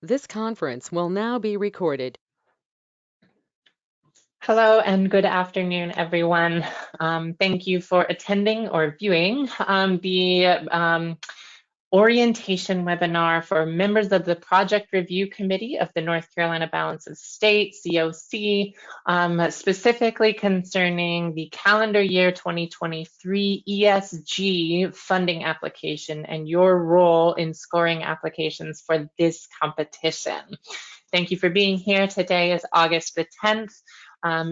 This conference will now be recorded. Hello and good afternoon, everyone. Thank you for attending or viewing the orientation webinar for members of the Project Review Committee of the North Carolina Balance of State, CoC, specifically concerning the calendar year 2023 ESG funding application and your role in scoring applications for this competition. Thank you for being here. Today is August the 10th.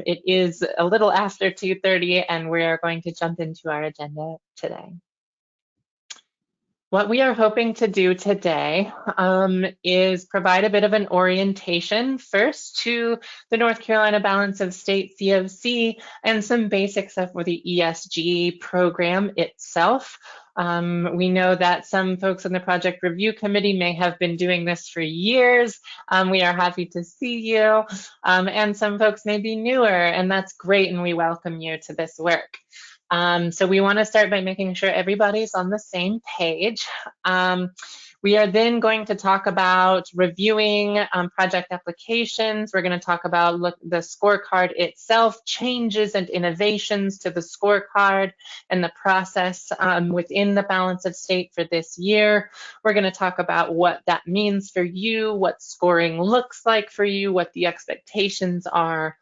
It is a little after 2:30 and we're going to jump into our agenda today. What we are hoping to do today is provide a bit of an orientation first to the North Carolina Balance of State CoC and some basics of the ESG program itself. We know that some folks on the Project Review Committee may have been doing this for years. We are happy to see you. And some folks may be newer, and that's great, and we welcome you to this work. So we want to start by making sure everybody's on the same page. We are then going to talk about reviewing project applications. We're going to talk about the scorecard itself, changes and innovations to the scorecard and the process within the Balance of State for this year. We're going to talk about what that means for you, what scoring looks like for you, what the expectations are,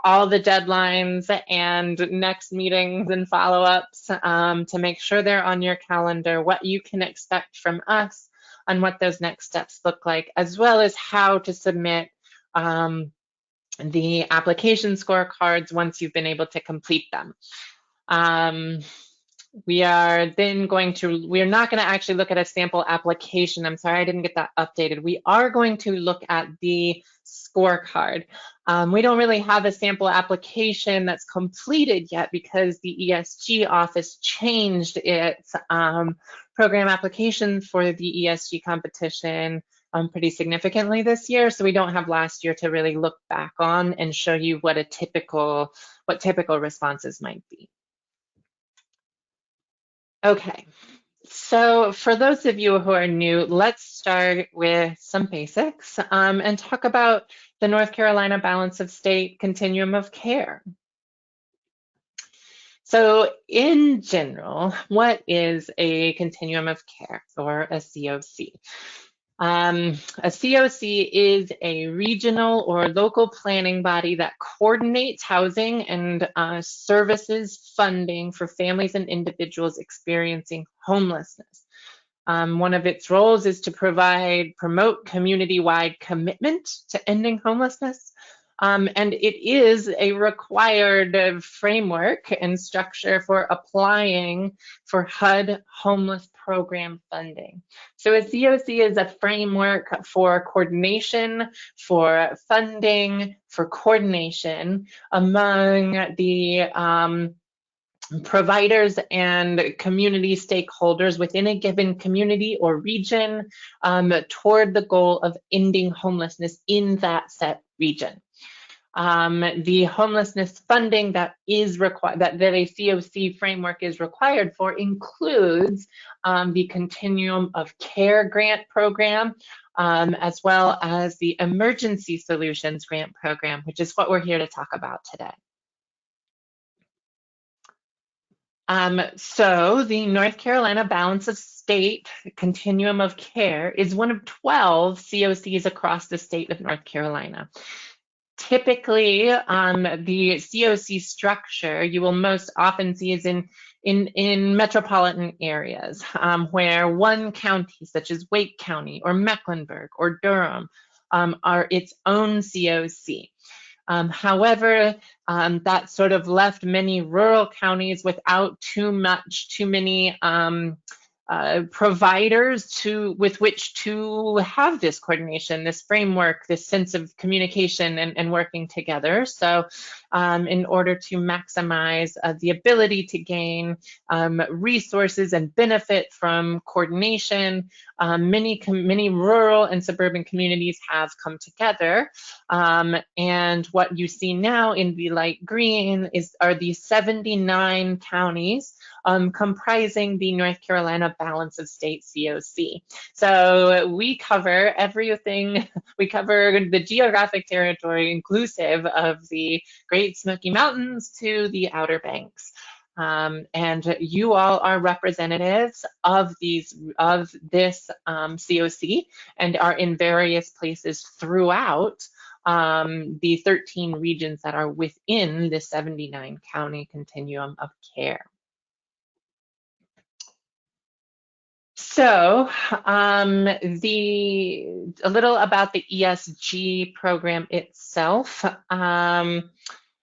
all the deadlines and next meetings and follow-ups to make sure they're on your calendar, what you can expect from us and what those next steps look like, as well as how to submit the application scorecards once you've been able to complete them. We are then we're not going to actually look at a sample application. I'm sorry, I didn't get that updated. We are going to look at the scorecard. We don't really have a sample application that's completed yet because the ESG office changed its program application for the ESG competition pretty significantly this year. So we don't have last year to really look back on and show you what typical responses might be. Okay, so for those of you who are new, let's start with some basics and talk about the North Carolina Balance of State Continuum of Care. So in general, what is a continuum of care or a CoC? A CoC is a regional or local planning body that coordinates housing and services funding for families and individuals experiencing homelessness. One of its roles is to promote community-wide commitment to ending homelessness. And it is a required framework and structure for applying for HUD homeless program funding. So a CoC is a framework for coordination, for funding, for coordination among the providers and community stakeholders within a given community or region toward the goal of ending homelessness in that set region. The homelessness funding that is required, that a CoC framework is required for, includes the Continuum of Care Grant Program, as well as the Emergency Solutions Grant Program, which is what we're here to talk about today. So the North Carolina Balance of State Continuum of Care is one of 12 CoCs across the state of North Carolina. Typically, the CoC structure you will most often see is in metropolitan areas where one county, such as Wake County or Mecklenburg or Durham, are its own CoC. However, that sort of left many rural counties without too many providers with which to have this coordination, this framework, this sense of communication and working together. So in order to maximize the ability to gain resources and benefit from coordination, many rural and suburban communities have come together. And what you see now in the light green are the 79 counties comprising the North Carolina Balance of State CoC. So we cover everything. We cover the geographic territory inclusive of the Great Smoky Mountains to the Outer Banks. And you all are representatives of this CoC and are in various places throughout the 13 regions that are within the 79 county continuum of care. So a little about the ESG program itself.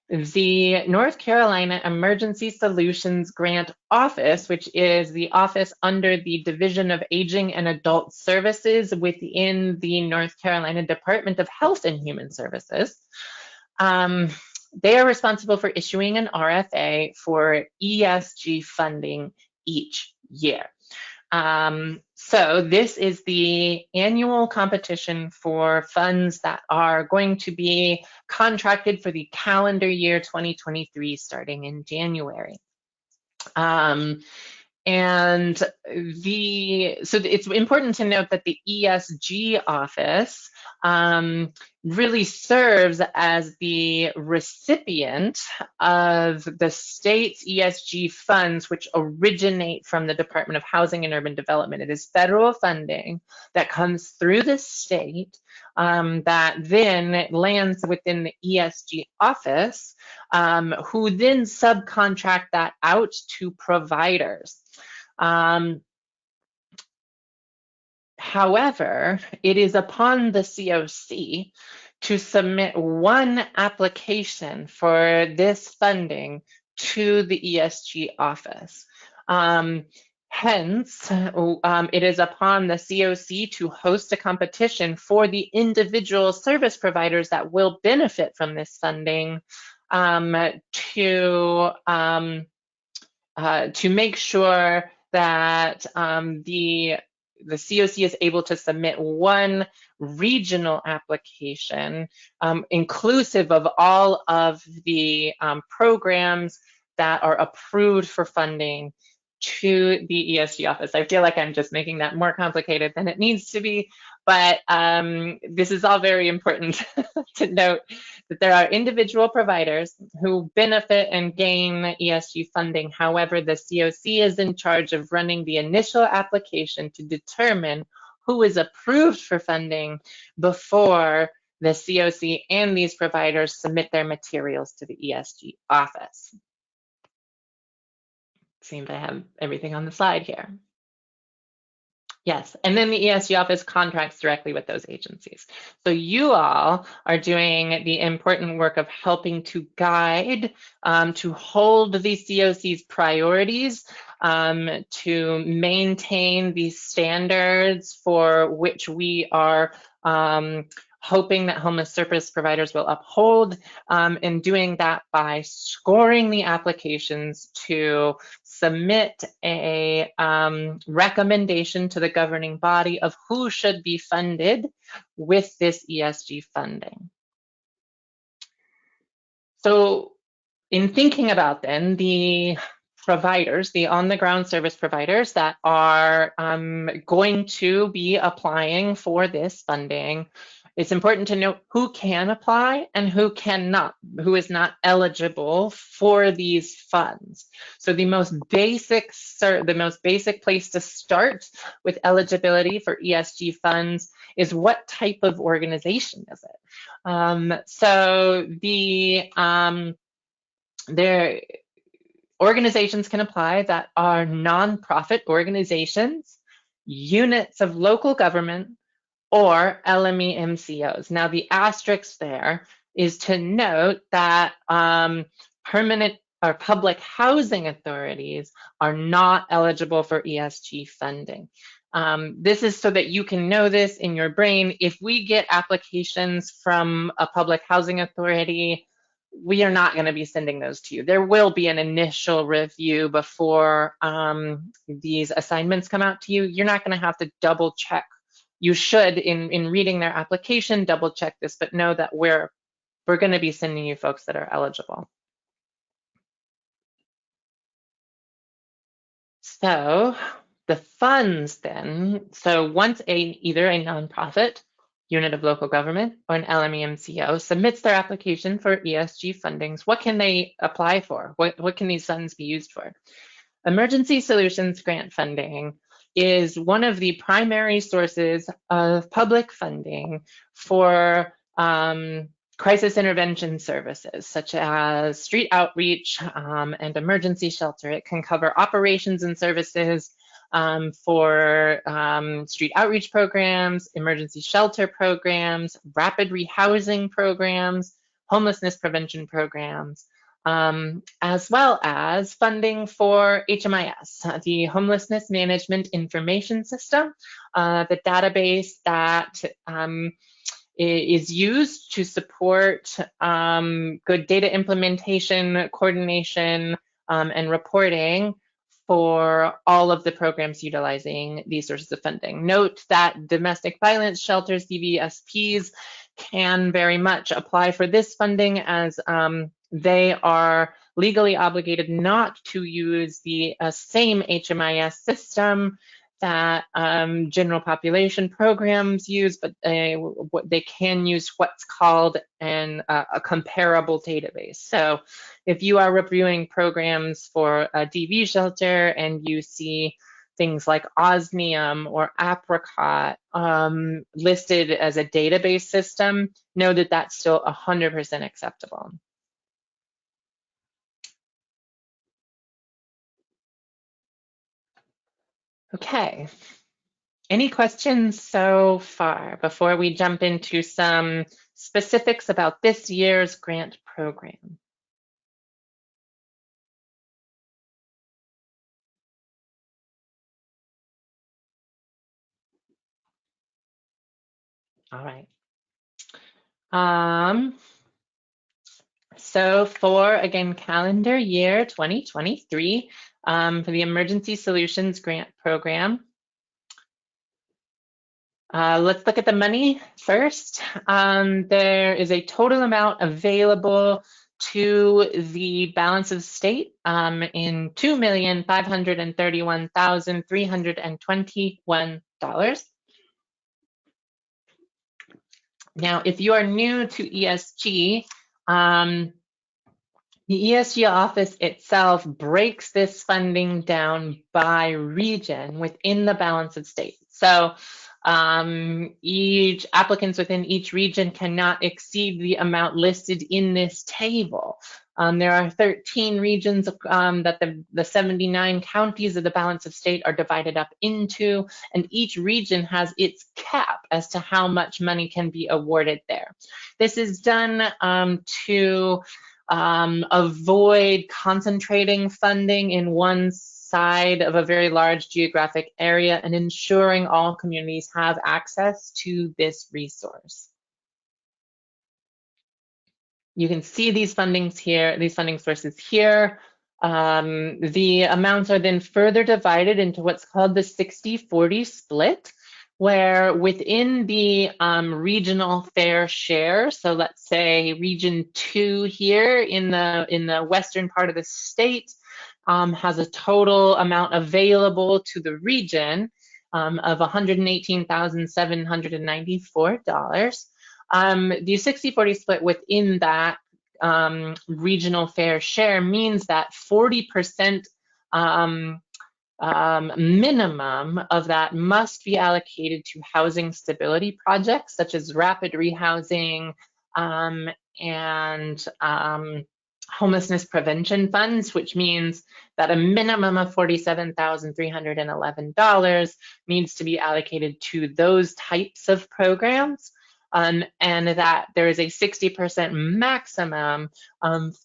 The North Carolina Emergency Solutions Grant Office, which is the office under the Division of Aging and Adult Services within the North Carolina Department of Health and Human Services, they are responsible for issuing an RFA for ESG funding each year. So this is the annual competition for funds that are going to be contracted for the calendar year 2023 starting in January. So it's important to note that the ESG office really serves as the recipient of the state's ESG funds, which originate from the Department of Housing and Urban Development. It is federal funding that comes through the state that then lands within the ESG office, who then subcontract that out to providers. However, it is upon the CoC to submit one application for this funding to the ESG office. Hence, it is upon the CoC to host a competition for the individual service providers that will benefit from this funding to make sure that the CoC is able to submit one regional application, inclusive of all of the programs that are approved for funding to the ESG office. I feel like I'm just making that more complicated than it needs to be, but this is all very important to note that there are individual providers who benefit and gain ESG funding. However, the CoC is in charge of running the initial application to determine who is approved for funding before the CoC and these providers submit their materials to the ESG office. Seems I have everything on the slide here. Yes, and then the ESG office contracts directly with those agencies. So you all are doing the important work of helping to guide, to hold the CoC's priorities, to maintain these standards for which we are hoping that homeless service providers will uphold, and doing that by scoring the applications to submit a recommendation to the governing body of who should be funded with this ESG funding. So in thinking about then the providers, the on-the-ground service providers that are going to be applying for this funding, it's important to note who can apply and who cannot, who is not eligible for these funds. So the most basic place to start with eligibility for ESG funds is what type of organization is it? So their organizations can apply that are nonprofit organizations, units of local government, or LME MCOs. Now, the asterisk there is to note that permanent or public housing authorities are not eligible for ESG funding. This is so that you can know this in your brain. If we get applications from a public housing authority, we are not going to be sending those to you. There will be an initial review before these assignments come out to you. You're not going to have to double check. You should, in reading their application, double check this, but know that we're going to be sending you folks that are eligible. So the funds then, so once either a nonprofit, unit of local government, or an LMEMCO submits their application for ESG fundings, what can they apply for? What can these funds be used for? Emergency Solutions Grant funding is one of the primary sources of public funding for crisis intervention services, such as street outreach and emergency shelter. It can cover operations and services for street outreach programs, emergency shelter programs, rapid rehousing programs, homelessness prevention programs, as well as funding for HMIS, the Homelessness Management Information System, the database that is used to support good data implementation, coordination, and reporting for all of the programs utilizing these sources of funding. Note that domestic violence shelters, DVSPs, can very much apply for this funding as they are legally obligated not to use the same HMIS system that general population programs use, but they can use what's called a comparable database. So if you are reviewing programs for a DV shelter and you see things like Osmium or Apricot listed as a database system, know that that's still 100% acceptable. Okay. Any questions so far before we jump into some specifics about this year's grant program? All right. So for, again, calendar year 2023, for the Emergency Solutions Grant Program, let's look at the money first. There is a total amount available to the balance of state in $2,531,321. Now, if you are new to ESG, the ESG office itself breaks this funding down by region within the balance of state. So each applicants within each region cannot exceed the amount listed in this table. There are 13 regions that the 79 counties of the balance of state are divided up into, and each region has its cap as to how much money can be awarded there. This is done to avoid concentrating funding in one side of a very large geographic area and ensuring all communities have access to this resource. You can see these fundings here, these funding sources here. The amounts are then further divided into what's called the 60-40 split, where within the regional fair share, so let's say region 2 here in the western part of the state has a total amount available to the region of $118,794. The 60-40 split within that regional fair share means that 40% minimum of that must be allocated to housing stability projects such as rapid rehousing and homelessness prevention funds, which means that a minimum of $47,311 needs to be allocated to those types of programs. And that there is a 60% maximum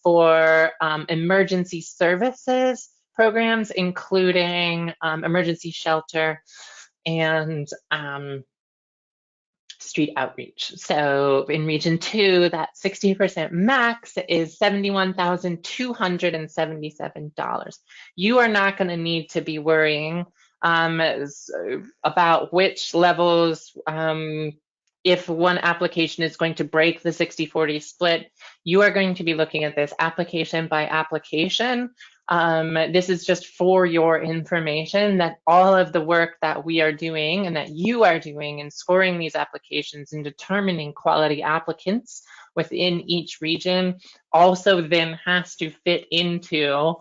for emergency services programs, including emergency shelter and street outreach. So in region 2, that 60% max is $71,277. You are not going to need to be worrying about which levels, if one application is going to break the 60-40 split. You are going to be looking at this application by application This is just for your information that all of the work that we are doing and that you are doing in scoring these applications and determining quality applicants within each region also then has to fit into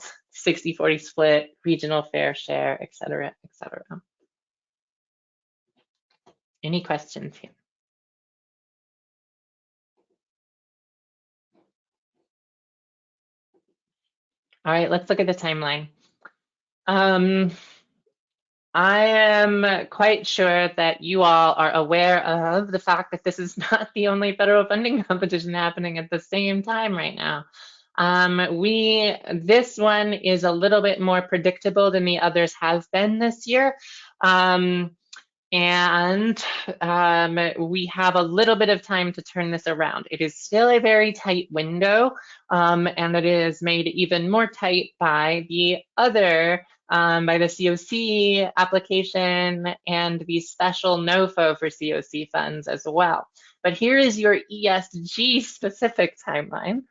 60-40 split, regional fair share, et cetera, et cetera. Any questions here? All right, let's look at the timeline. I am quite sure that you all are aware of the fact that this is not the only federal funding competition happening at the same time right now. This one is a little bit more predictable than the others have been this year. And we have a little bit of time to turn this around. It is still a very tight window, and it is made even more tight by the other, by the COC application and the special NOFO for COC funds as well. But here is your ESG specific timeline.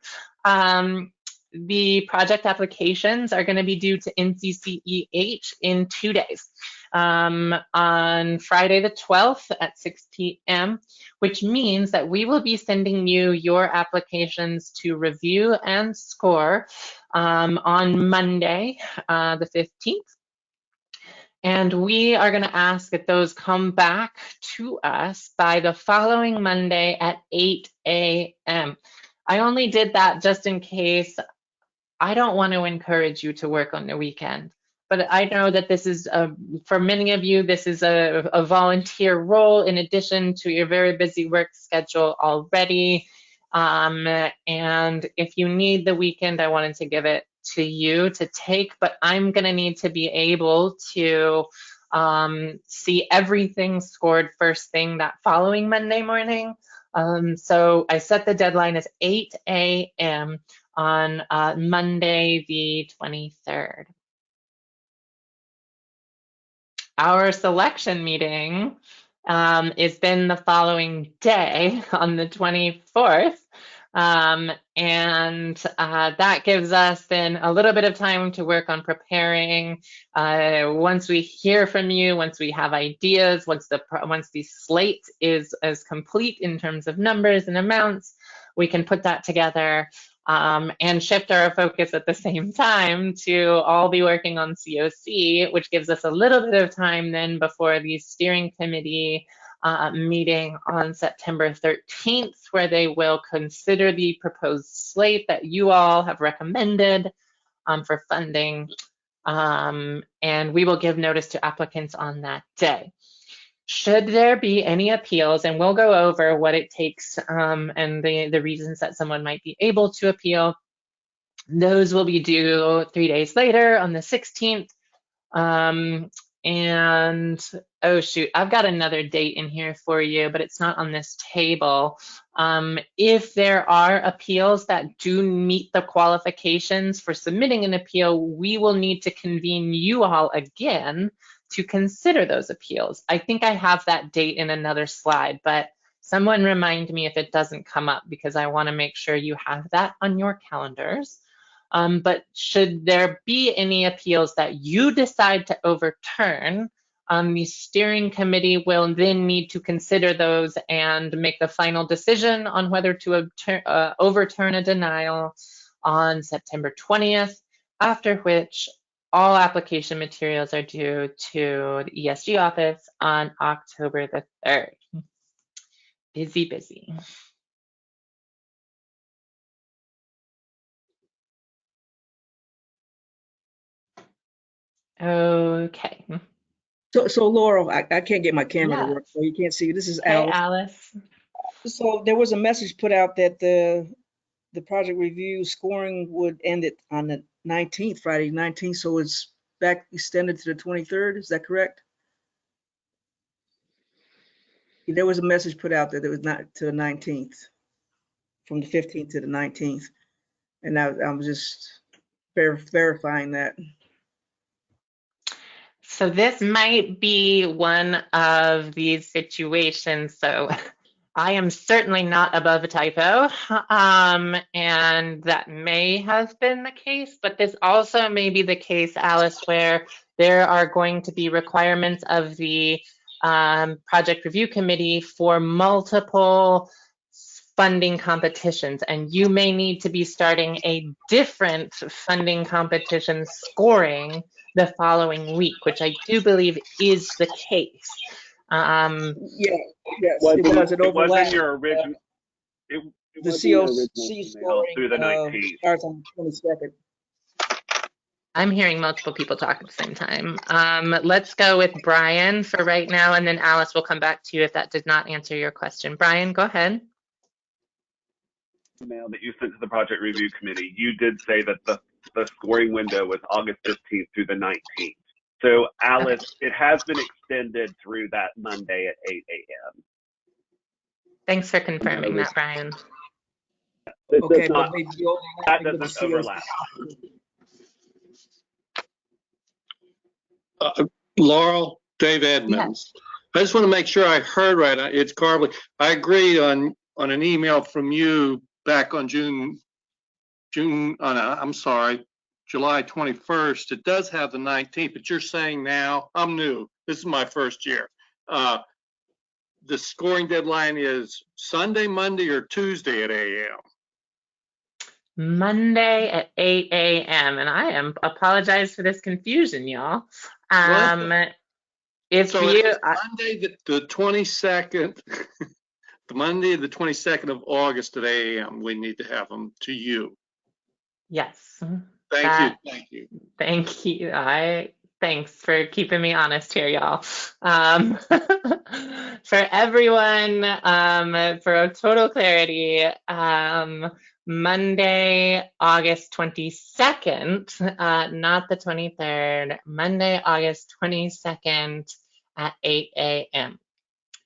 The project applications are going to be due to NCCEH in 2 days. On Friday the 12th at 6 p.m., which means that we will be sending you your applications to review and score on Monday, the 15th. And we are going to ask that those come back to us by the following Monday at 8 a.m. I only did that just in case. I don't want to encourage you to work on the weekend, but I know that this is, for many of you, this is a volunteer role in addition to your very busy work schedule already. And if you need the weekend, I wanted to give it to you to take, but I'm going to need to be able to see everything scored first thing that following Monday morning. So I set the deadline as 8 a.m. on Monday, the 23rd. Our selection meeting is then the following day on the 24th. And that gives us then a little bit of time to work on preparing. Once we hear from you, once we have ideas, once the slate is complete in terms of numbers and amounts, we can put that together and shift our focus at the same time to all be working on COC, which gives us a little bit of time then before the steering committee meeting on September 13th, where they will consider the proposed slate that you all have recommended for funding, and we will give notice to applicants on that day. Should there be any appeals, and we'll go over what it takes and the reasons that someone might be able to appeal, those will be due 3 days later on the 16th. And oh shoot, I've got another date in here for you, but it's not on this table. If there are appeals that do meet the qualifications for submitting an appeal, we will need to convene you all again to consider those appeals. I think I have that date in another slide, but someone remind me if it doesn't come up, because I want to make sure you have that on your calendars. But should there be any appeals that you decide to overturn, the steering committee will then need to consider those and make the final decision on whether to overturn a denial on September 20th, after which all application materials are due to the ESG office on October the 3rd. Busy, busy. Okay. So Laurel, I can't get my camera to Yes. work, so you can't see. This is Hey, Alice. Alice. So there was a message put out that the project review scoring would end it on the 19th, Friday 19th. So it's back extended to the 23rd. Is that correct? There was a message put out that it was not to the 19th, from the 15th to the 19th, and I'm just verifying that. So this might be one of these situations. So I am certainly not above a typo, and that may have been the case, but this also may be the case, Alice, where there are going to be requirements of the project review committee for multiple funding competitions, and you may need to be starting a different funding competition scoring the following week, which I do believe is the case. Yeah, yes, Was it was. It it was overlapped. in your original, it The was in your original COC email through the scoring 19th. starts on the 22nd. I'm hearing multiple people talk at the same time. Let's go with Brian for right now, and then Alice will come back to you if that did not answer your question. Brian, go ahead. Email that you sent to the project review committee, you did say that the scoring window was August 15th through the 19th. So Alice, it has been extended through that Monday at 8 a.m. Thanks for confirming that, Brian. This Okay, does but not, maybe that overlapping with the doesn't COC. overlap. Laurel, Dave Edmonds. I just want to make sure I heard right. It's Carly. I agreed on an email from you back on I'm sorry, July 21st. It does have the 19th, but you're saying now, I'm new. This is my first year. The scoring deadline is Sunday, Monday, or Tuesday at 8 a.m. Monday at 8 a.m. And I apologize for this confusion, y'all. If So you, it's Monday the 22nd, the Monday the 22nd of August at 8 a.m. We need to have them to you. yes. Thank you. Thank you. Thanks for keeping me honest here, y'all. For everyone, for total clarity, Monday, August 22nd, not the 23rd, Monday, August 22nd at 8 a.m.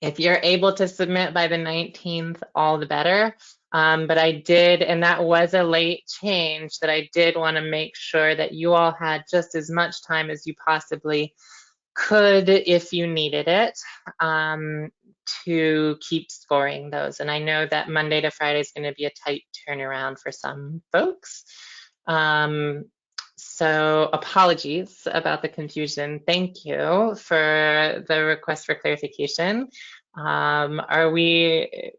If you're able to submit by the 19th, all the better. But I did, and that was a late change, that I did want to make sure that you all had just as much time as you possibly could if you needed it to keep scoring those. And I know that Monday to Friday is going to be a tight turnaround for some folks. So apologies about the confusion. Thank you for the request for clarification. Are we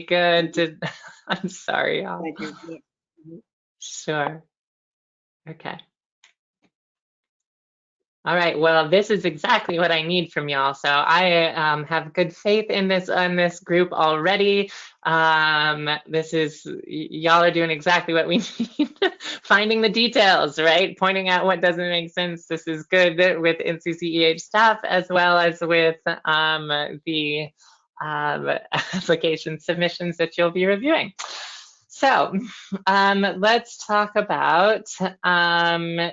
good? I'm sorry, y'all. Thank you. Sure. Okay. All right. Well, this is exactly what I need from y'all. So I have good faith in this group already. This is, y'all are doing exactly what we need. Finding the details, right? Pointing out what doesn't make sense. This is good with NCCEH staff as well as with the application submissions that you'll be reviewing. So let's talk about the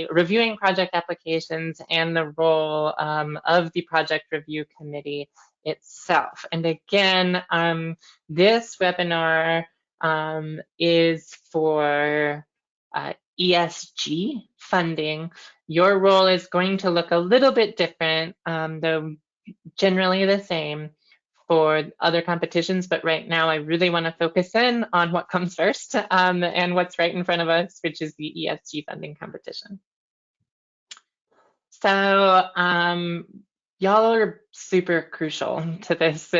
reviewing project applications and the role of the project review committee itself. And again, this webinar is for ESG funding. Your role is going to look a little bit different, though generally the same for other competitions, but right now I really want to focus in on what comes first and what's right in front of us, which is the ESG funding competition. So y'all are super crucial to this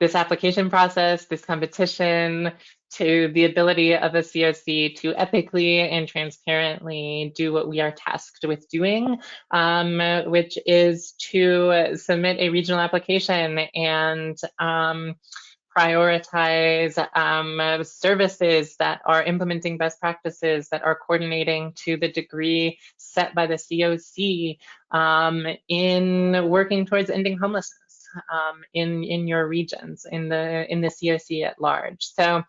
this application process, this competition, to the ability of a COC to ethically and transparently do what we are tasked with doing, which is to submit a regional application and prioritize services that are implementing best practices, that are coordinating to the degree set by the COC in working towards ending homelessness in your regions, in the COC at large. So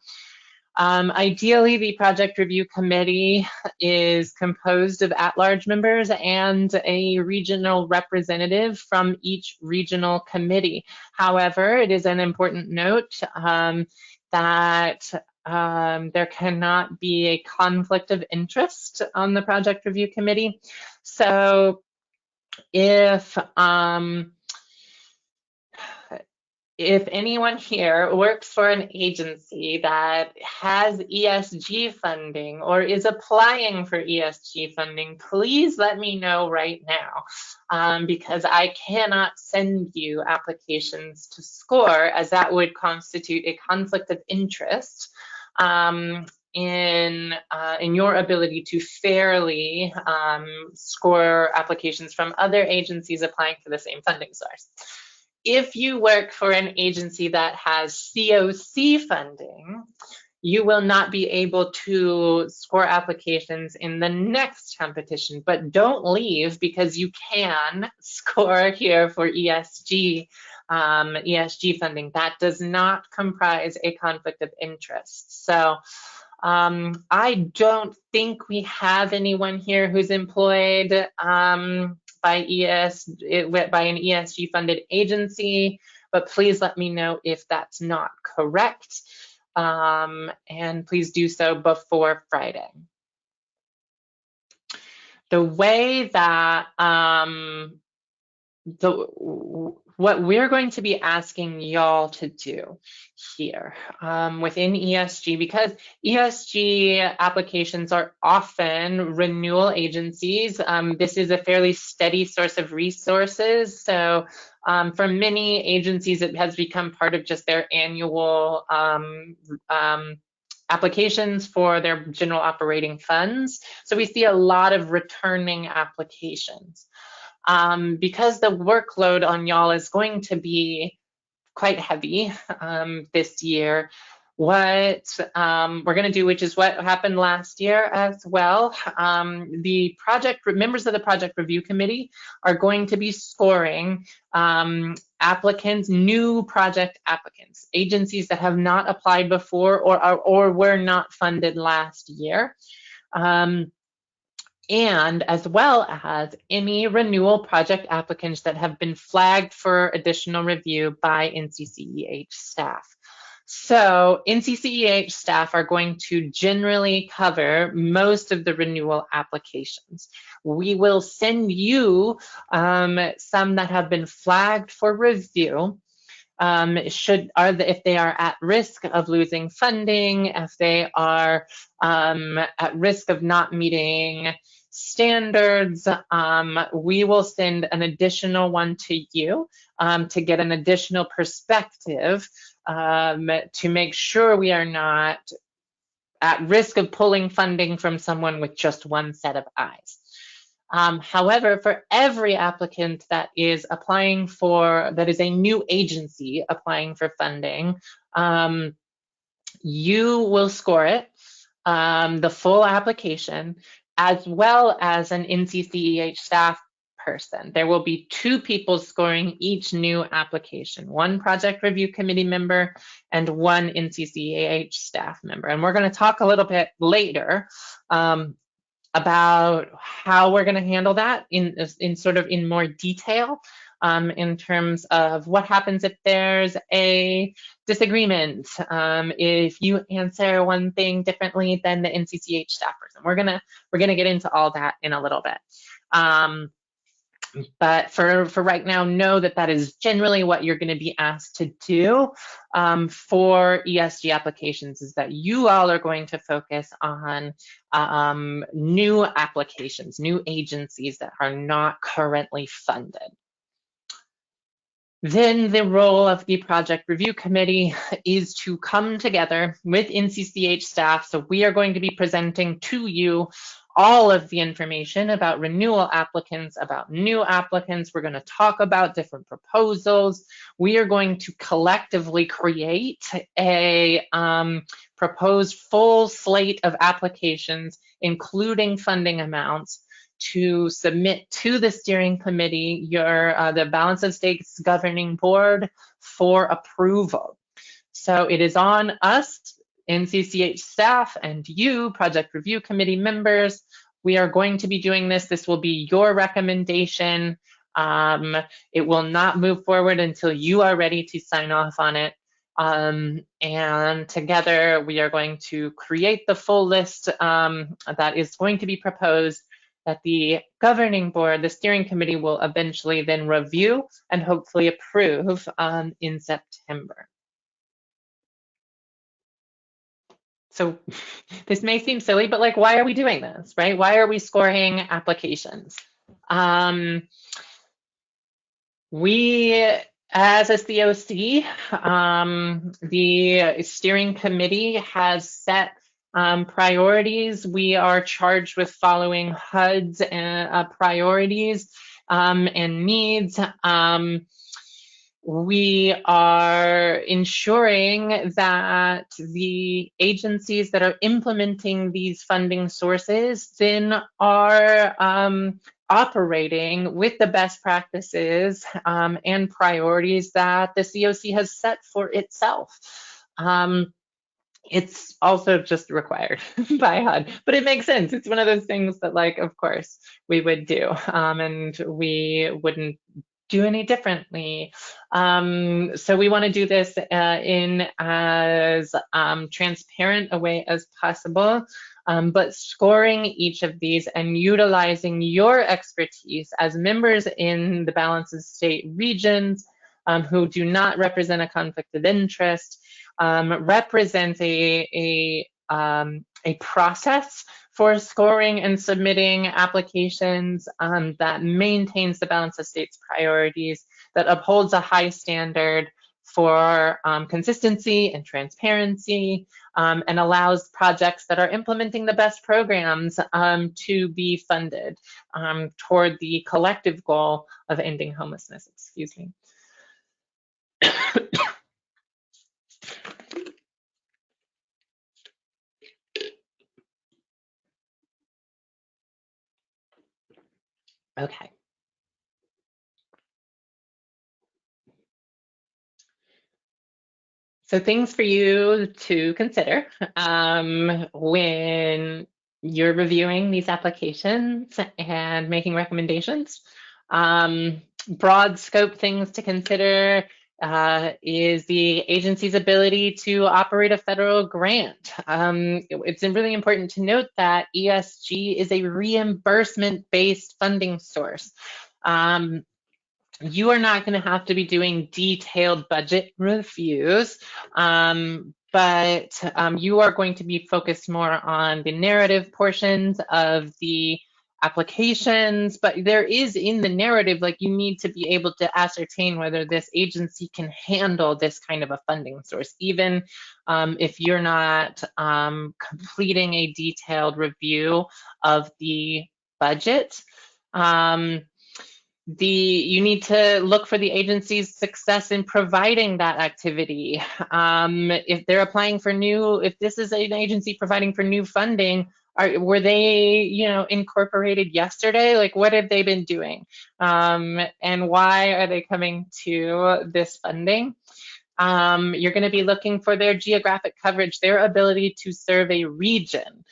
ideally, the project review committee is composed of at-large members and a regional representative from each regional committee. However, it is an important note that there cannot be a conflict of interest on the project review committee. So if if anyone here works for an agency that has ESG funding or is applying for ESG funding, please let me know right now, because I cannot send you applications to SCORE, as that would constitute a conflict of interest in your ability to fairly score applications from other agencies applying for the same funding source. If you work for an agency that has CoC funding, you will not be able to score applications in the next competition, but don't leave, because you can score here for ESG funding. That does not comprise a conflict of interest. So I don't think we have anyone here who's employed by an ESG funded agency, but please let me know if that's not correct. And please do so before Friday. The way that what we're going to be asking y'all to do here within ESG, because ESG applications are often renewal agencies, this is a fairly steady source of resources. So for many agencies, it has become part of just their annual applications for their general operating funds. So we see a lot of returning applications. Because the workload on y'all is going to be quite heavy this year, what we're going to do, which is what happened last year as well, the members of the project review committee are going to be scoring applicants, new project applicants, agencies that have not applied before or were not funded last year. And as well as any renewal project applicants that have been flagged for additional review by NC staff. So NC staff are going to generally cover most of the renewal applications. We will send you some that have been flagged for review. If they are at risk of losing funding, if they are at risk of not meeting standards, we will send an additional one to you to get an additional perspective to make sure we are not at risk of pulling funding from someone with just one set of eyes. However, for every applicant that is applying that is a new agency applying for funding, you will score it, the full application, as well as an NC staff person. There will be 2 people scoring each new application, 1 project review committee member and 1 NC staff member. And we're going to talk a little bit later about how we're going to handle that in more detail, in terms of what happens if there's a disagreement, if you answer one thing differently than the NCCH staff person. We're gonna get into all that in a little bit. But for right now, know that is generally what you're going to be asked to do for ESG applications, is that you all are going to focus on new applications, new agencies that are not currently funded. Then the role of the project review committee is to come together with NCCH staff. So we are going to be presenting to you all of the information about renewal applicants, about new applicants. We're going to talk about different proposals. We are going to collectively create a proposed full slate of applications, including funding amounts, to submit to the steering committee, the Balance of States Governing Board, for approval. So it is on us, NCCH staff, and you, project review committee members. We are going to be doing this. This will be your recommendation. It will not move forward until you are ready to sign off on it. And together we are going to create the full list that is going to be proposed, that the governing board, the steering committee, will eventually then review and hopefully approve in September. So this may seem silly, but like, why are we doing this, right? Why are we scoring applications? We, as a COC, the steering committee has set priorities. We are charged with following HUD's priorities and needs. We are ensuring that the agencies that are implementing these funding sources then are operating with the best practices and priorities that the COC has set for itself. It's also just required by HUD, but it makes sense. It's one of those things that, like, of course, we would do, and we wouldn't do any differently. So we want to do this in as transparent a way as possible, but scoring each of these and utilizing your expertise as members in the balance of state regions who do not represent a conflict of interest, represent a process for scoring and submitting applications that maintains the balance of states priorities, that upholds a high standard for consistency and transparency, and allows projects that are implementing the best programs to be funded toward the collective goal of ending homelessness. Excuse me. Okay. So things for you to consider when you're reviewing these applications and making recommendations. Broad scope things to consider is the agency's ability to operate a federal grant. It's really important to note that ESG is a reimbursement-based funding source. You are not going to have to be doing detailed budget reviews, but you are going to be focused more on the narrative portions of the applications. But there is in the narrative, like, you need to be able to ascertain whether this agency can handle this kind of a funding source, even if you're not completing a detailed review of the budget. You need to look for the agency's success in providing that activity. If they're applying for if this is an agency providing for new funding, were they, incorporated yesterday? Like, what have they been doing? And why are they coming to this funding? You're going to be looking for their geographic coverage, their ability to serve a region.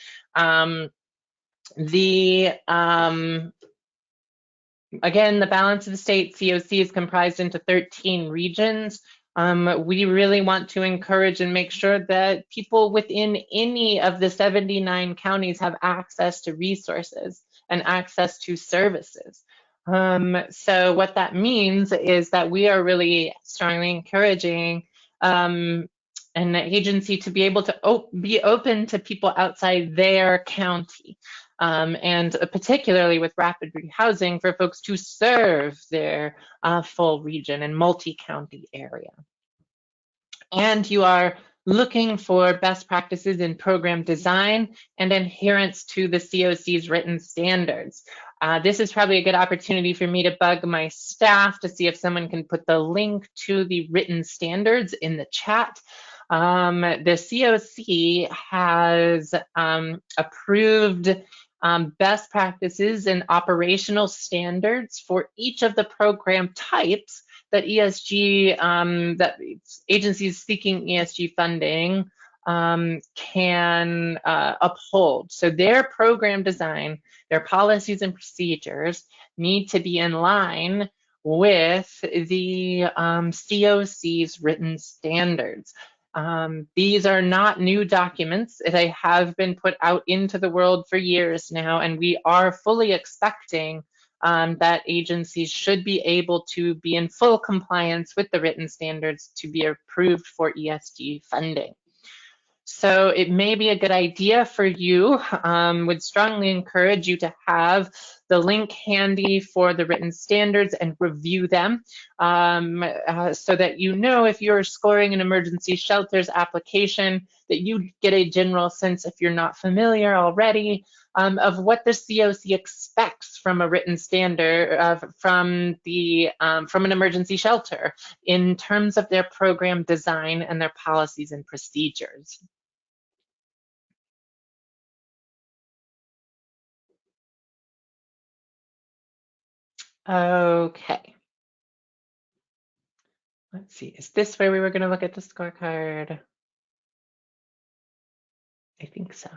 Again, the balance of the state COC is comprised into 13 regions. We really want to encourage and make sure that people within any of the 79 counties have access to resources and access to services. So what that means is that we are really strongly encouraging an agency to be able to be open to people outside their county. And particularly with rapid rehousing, for folks to serve their full region and multi-county area. And you are looking for best practices in program design and adherence to the COC's written standards. This is probably a good opportunity for me to bug my staff to see if someone can put the link to the written standards in the chat. The COC has approved best practices and operational standards for each of the program types that that agencies seeking ESG funding can uphold. So their program design, their policies and procedures need to be in line with the COC's written standards. These are not new documents. They have been put out into the world for years now, and we are fully expecting that agencies should be able to be in full compliance with the written standards to be approved for ESG funding. So it may be a good idea for you, would strongly encourage you to have the link handy for the written standards and review them so that you know if you're scoring an emergency shelters application, that you get a general sense, if you're not familiar already, of what the CoC expects from a written standard from an emergency shelter in terms of their program design and their policies and procedures. Okay. Let's see, is this where we were going to look at the scorecard? I think so.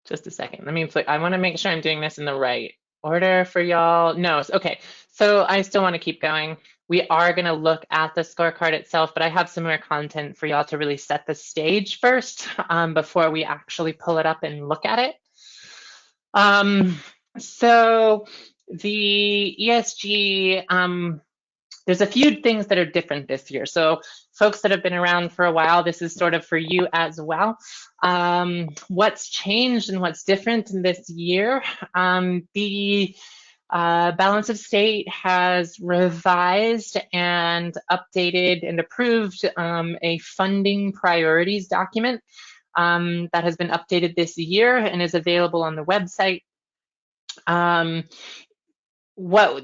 Just a second. Let me flip. I want to make sure I'm doing this in the right order for y'all. No, okay. So I still want to keep going. We are going to look at the scorecard itself, but I have some more content for y'all to really set the stage first before we actually pull it up and look at it. So the ESG, there's a few things that are different this year. So folks that have been around for a while, this is sort of for you as well. What's changed and what's different in this year? The Balance of State has revised and updated and approved a funding priorities document that has been updated this year and is available on the website. What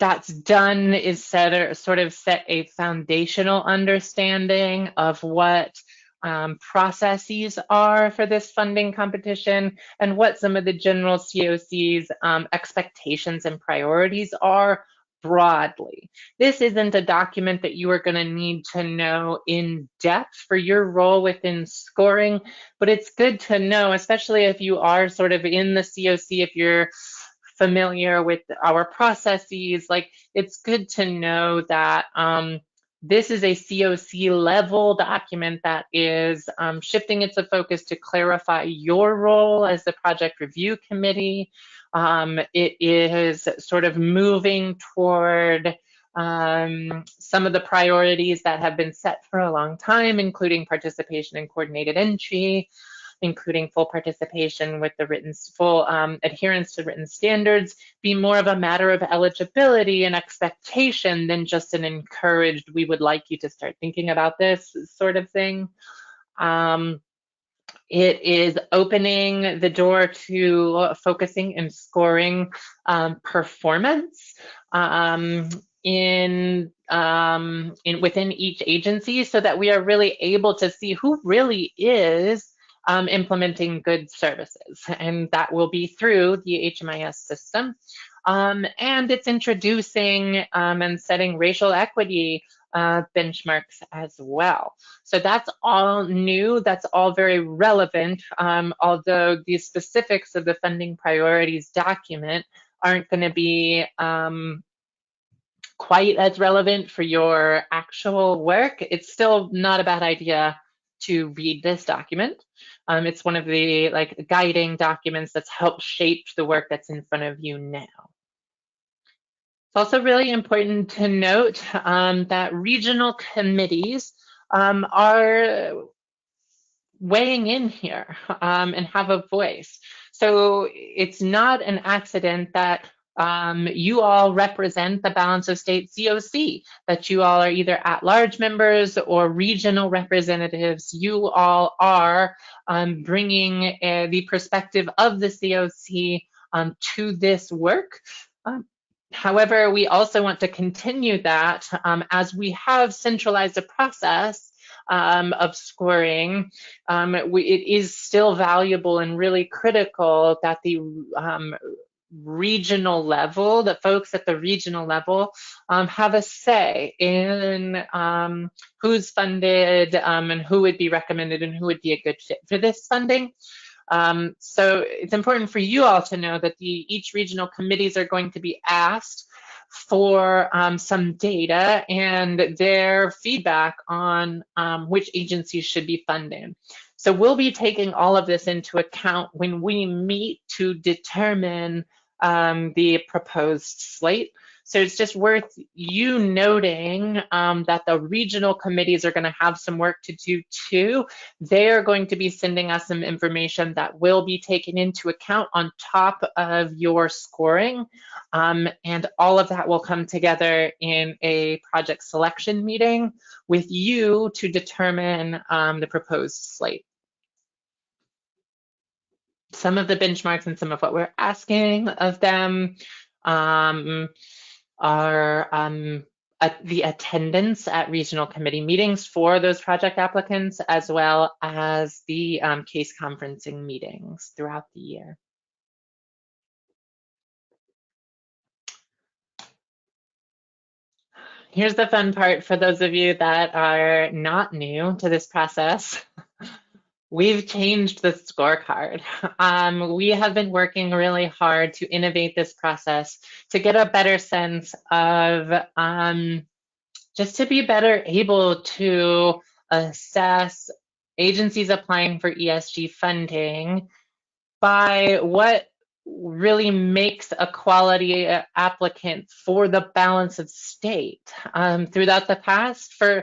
that's done is set a foundational understanding of what processes are for this funding competition and what some of the general CoC's expectations and priorities are broadly. This isn't a document that you are going to need to know in depth for your role within scoring, but it's good to know, especially if you are sort of in the CoC, if you're familiar with our processes, like it's good to know that this is a CoC level document that is shifting its focus to clarify your role as the project review committee. It is sort of moving toward some of the priorities that have been set for a long time, including participation in coordinated entry, including full participation with the full adherence to written standards, be more of a matter of eligibility and expectation than just an encouraged, we would like you to start thinking about this sort of thing. It is opening the door to focusing and scoring performance within each agency so that we are really able to see who really is implementing good services, and that will be through the HMIS system. And it's introducing and setting racial equity benchmarks as well. So that's all new, that's all very relevant, although the specifics of the funding priorities document aren't going to be quite as relevant for your actual work. It's still not a bad idea to read this document. It's one of the guiding documents that's helped shape the work that's in front of you now. It's also really important to note that regional committees are weighing in here and have a voice. So it's not an accident that you all represent the Balance of State CoC, that you all are either at-large members or regional representatives. You all are bringing the perspective of the CoC to this work. However, we also want to continue that as we have centralized a process of scoring. It is still valuable and really critical that the regional level, the folks at the regional level have a say in who's funded and who would be recommended and who would be a good fit for this funding. So it's important for you all to know that each regional committees are going to be asked for some data and their feedback on which agencies should be funded. So we'll be taking all of this into account when we meet to determine the proposed slate. So it's just worth you noting that the regional committees are going to have some work to do too. They are going to be sending us some information that will be taken into account on top of your scoring. And all of that will come together in a project selection meeting with you to determine the proposed slate. Some of the benchmarks and some of what we're asking of them are the attendance at regional committee meetings for those project applicants, as well as the case conferencing meetings throughout the year. Here's the fun part for those of you that are not new to this process. We've changed the scorecard. We have been working really hard to innovate this process to get a better sense of just to be better able to assess agencies applying for ESG funding by what really makes a quality applicant for the balance of state. Throughout the past, so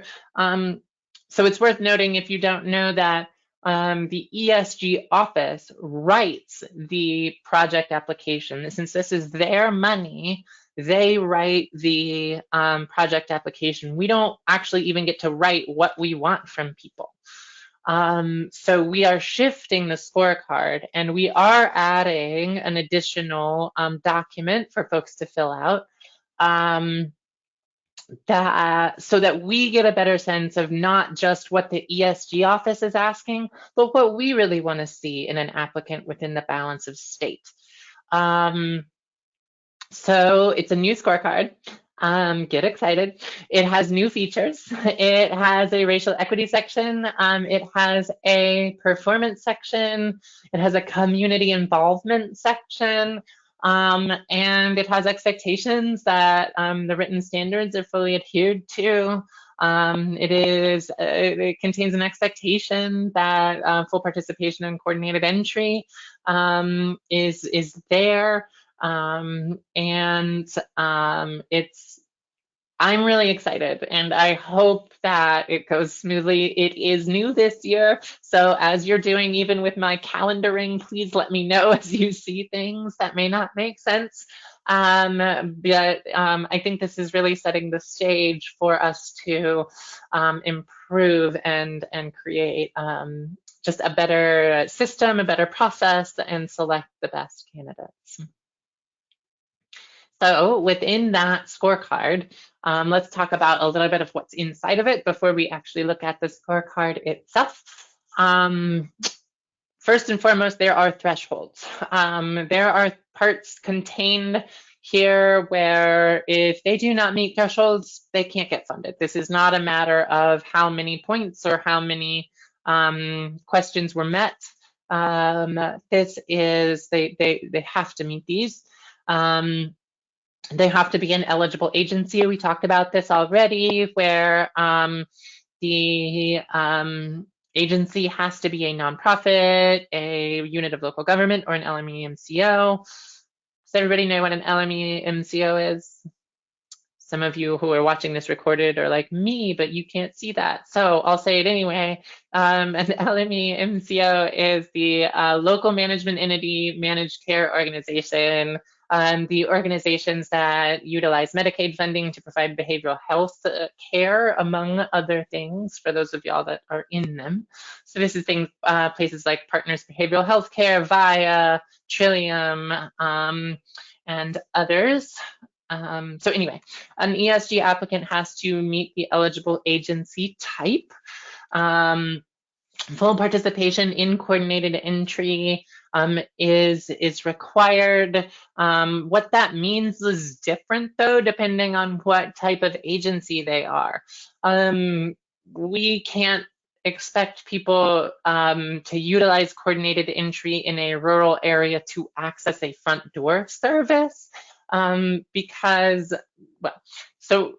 it's worth noting, if you don't know, that the ESG office writes the project application. Since this is their money, they write the project application. We don't actually even get to write what we want from people. So we are shifting the scorecard, and we are adding an additional document for folks to fill out so that we get a better sense of not just what the ESG office is asking, but what we really want to see in an applicant within the balance of state. So it's a new scorecard. Get excited. It has new features. It has a racial equity section. It has a performance section. It has a community involvement section. And it has expectations that the written standards are fully adhered to. It contains an expectation that full participation in coordinated entry is there. I'm really excited, and I hope that it goes smoothly. It is new this year, so as you're doing, even with my calendaring, please let me know as you see things that may not make sense. But I think this is really setting the stage for us to improve and create just a better system, a better process, and select the best candidates. So within that scorecard, let's talk about a little bit of what's inside of it before we actually look at the scorecard itself. First and foremost, there are thresholds. There are parts contained here where if they do not meet thresholds, they can't get funded. This is not a matter of how many points or how many questions were met. This is, they have to meet these. They have to be an eligible agency. We talked about this already, where the agency has to be a nonprofit, a unit of local government, or an LME-MCO. Does everybody know what an LME-MCO is? Some of you who are watching this recorded are like me, but you can't see that. So I'll say it anyway. An LME-MCO is the local management entity, managed care organization. The organizations that utilize Medicaid funding to provide behavioral health care, among other things, for those of y'all that are in them. So this is things, places like Partners Behavioral Health Care, VIA, Trillium, and others. So anyway, an ESG applicant has to meet the eligible agency type. Full participation in coordinated entry is required. What that means is different, though, depending on what type of agency they are. We can't expect people to utilize coordinated entry in a rural area to access a front door service because, well, so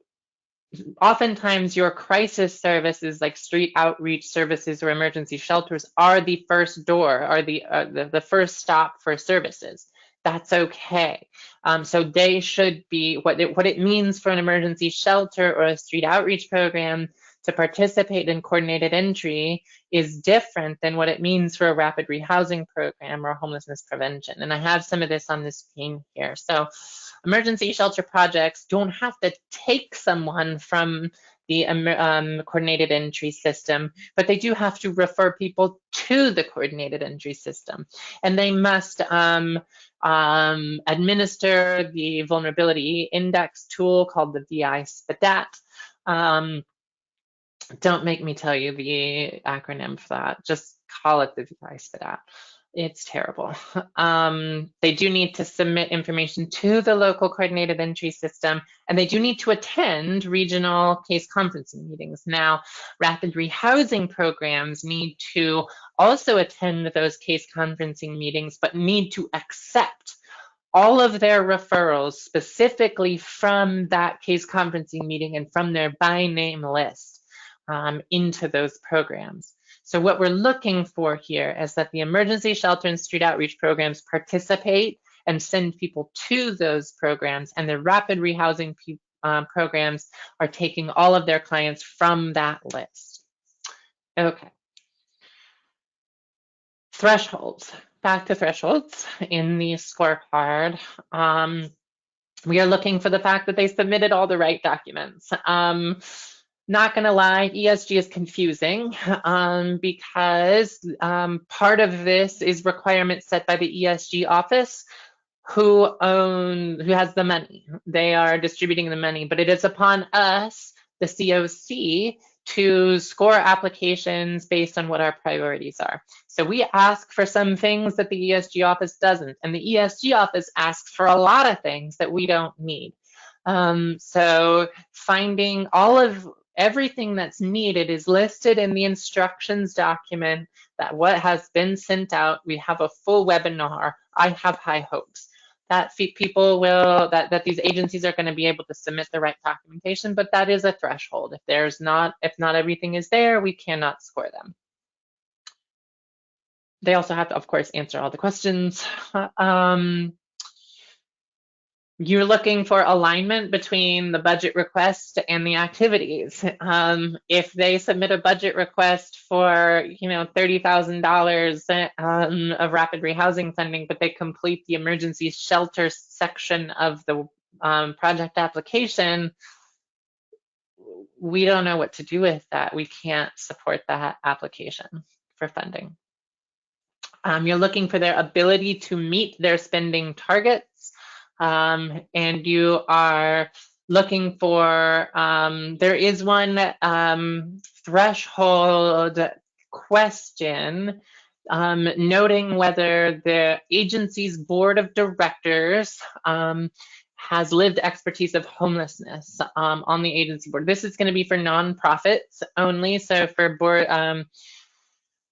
oftentimes your crisis services like street outreach services or emergency shelters are the first door, are the first stop for services. That's okay. So they should be, what it means for an emergency shelter or a street outreach program to participate in coordinated entry is different than what it means for a rapid rehousing program or homelessness prevention. And I have some of this on the screen here. So emergency shelter projects don't have to take someone from the coordinated entry system, but they do have to refer people to the coordinated entry system. And they must administer the vulnerability index tool called the VI SPDAT. Don't make me tell you the acronym for that. Just call it the VI SPDAT. It's terrible. They do need to submit information to the local coordinated entry system, and they do need to attend regional case conferencing meetings. Now, rapid rehousing programs need to also attend those case conferencing meetings, but need to accept all of their referrals specifically from that case conferencing meeting and from their by name list into those programs. So what we're looking for here is that the emergency shelter and street outreach programs participate and send people to those programs, and the rapid rehousing programs are taking all of their clients from that list. Okay. Thresholds. Back to thresholds in the scorecard. We are looking for the fact that they submitted all the right documents. Not gonna lie, ESG is confusing because part of this is requirements set by the ESG office who has the money. They are distributing the money, but it is upon us, the COC, to score applications based on what our priorities are. So we ask for some things that the ESG office doesn't, and the ESG office asks for a lot of things that we don't need. So finding everything that's needed is listed in the instructions document that what has been sent out. We have a full webinar. I have high hopes that people will, that these agencies are going to be able to submit the right documentation, but that is a threshold. If not everything is there, we cannot score them. They also have to, of course, answer all the questions. You're looking for alignment between the budget request and the activities. If they submit a budget request for, $30,000 of rapid rehousing funding, but they complete the emergency shelter section of the project application, we don't know what to do with that. We can't support that application for funding. You're looking for their ability to meet their spending targets. And you are looking for, there is one threshold question noting whether the agency's board of directors has lived expertise of homelessness on the agency board. This is going to be for nonprofits only, so for board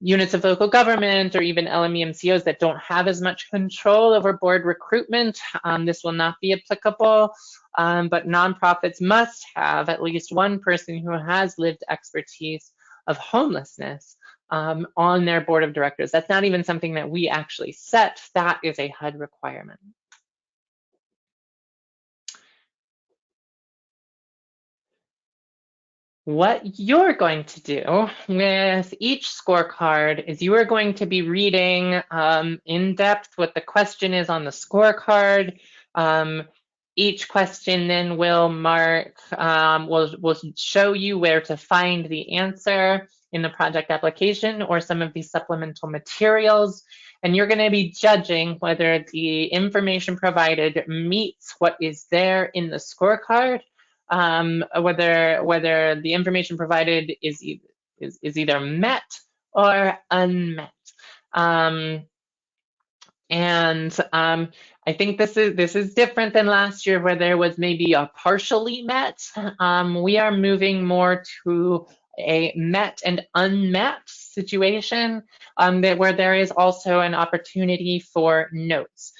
units of local government or even LME-MCOs that don't have as much control over board recruitment, this will not be applicable, but nonprofits must have at least one person who has lived expertise of homelessness on their board of directors. That's not even something that we actually set. That is a HUD requirement. What you're going to do with each scorecard is you are going to be reading in depth what the question is on the scorecard. Each question then will will show you where to find the answer in the project application or some of these supplemental materials. And you're going to be judging whether the information provided meets what is there in the scorecard. Whether the information provided is either met or unmet. I think this is different than last year where there was maybe a partially met. We are moving more to a met and unmet situation where there is also an opportunity for notes.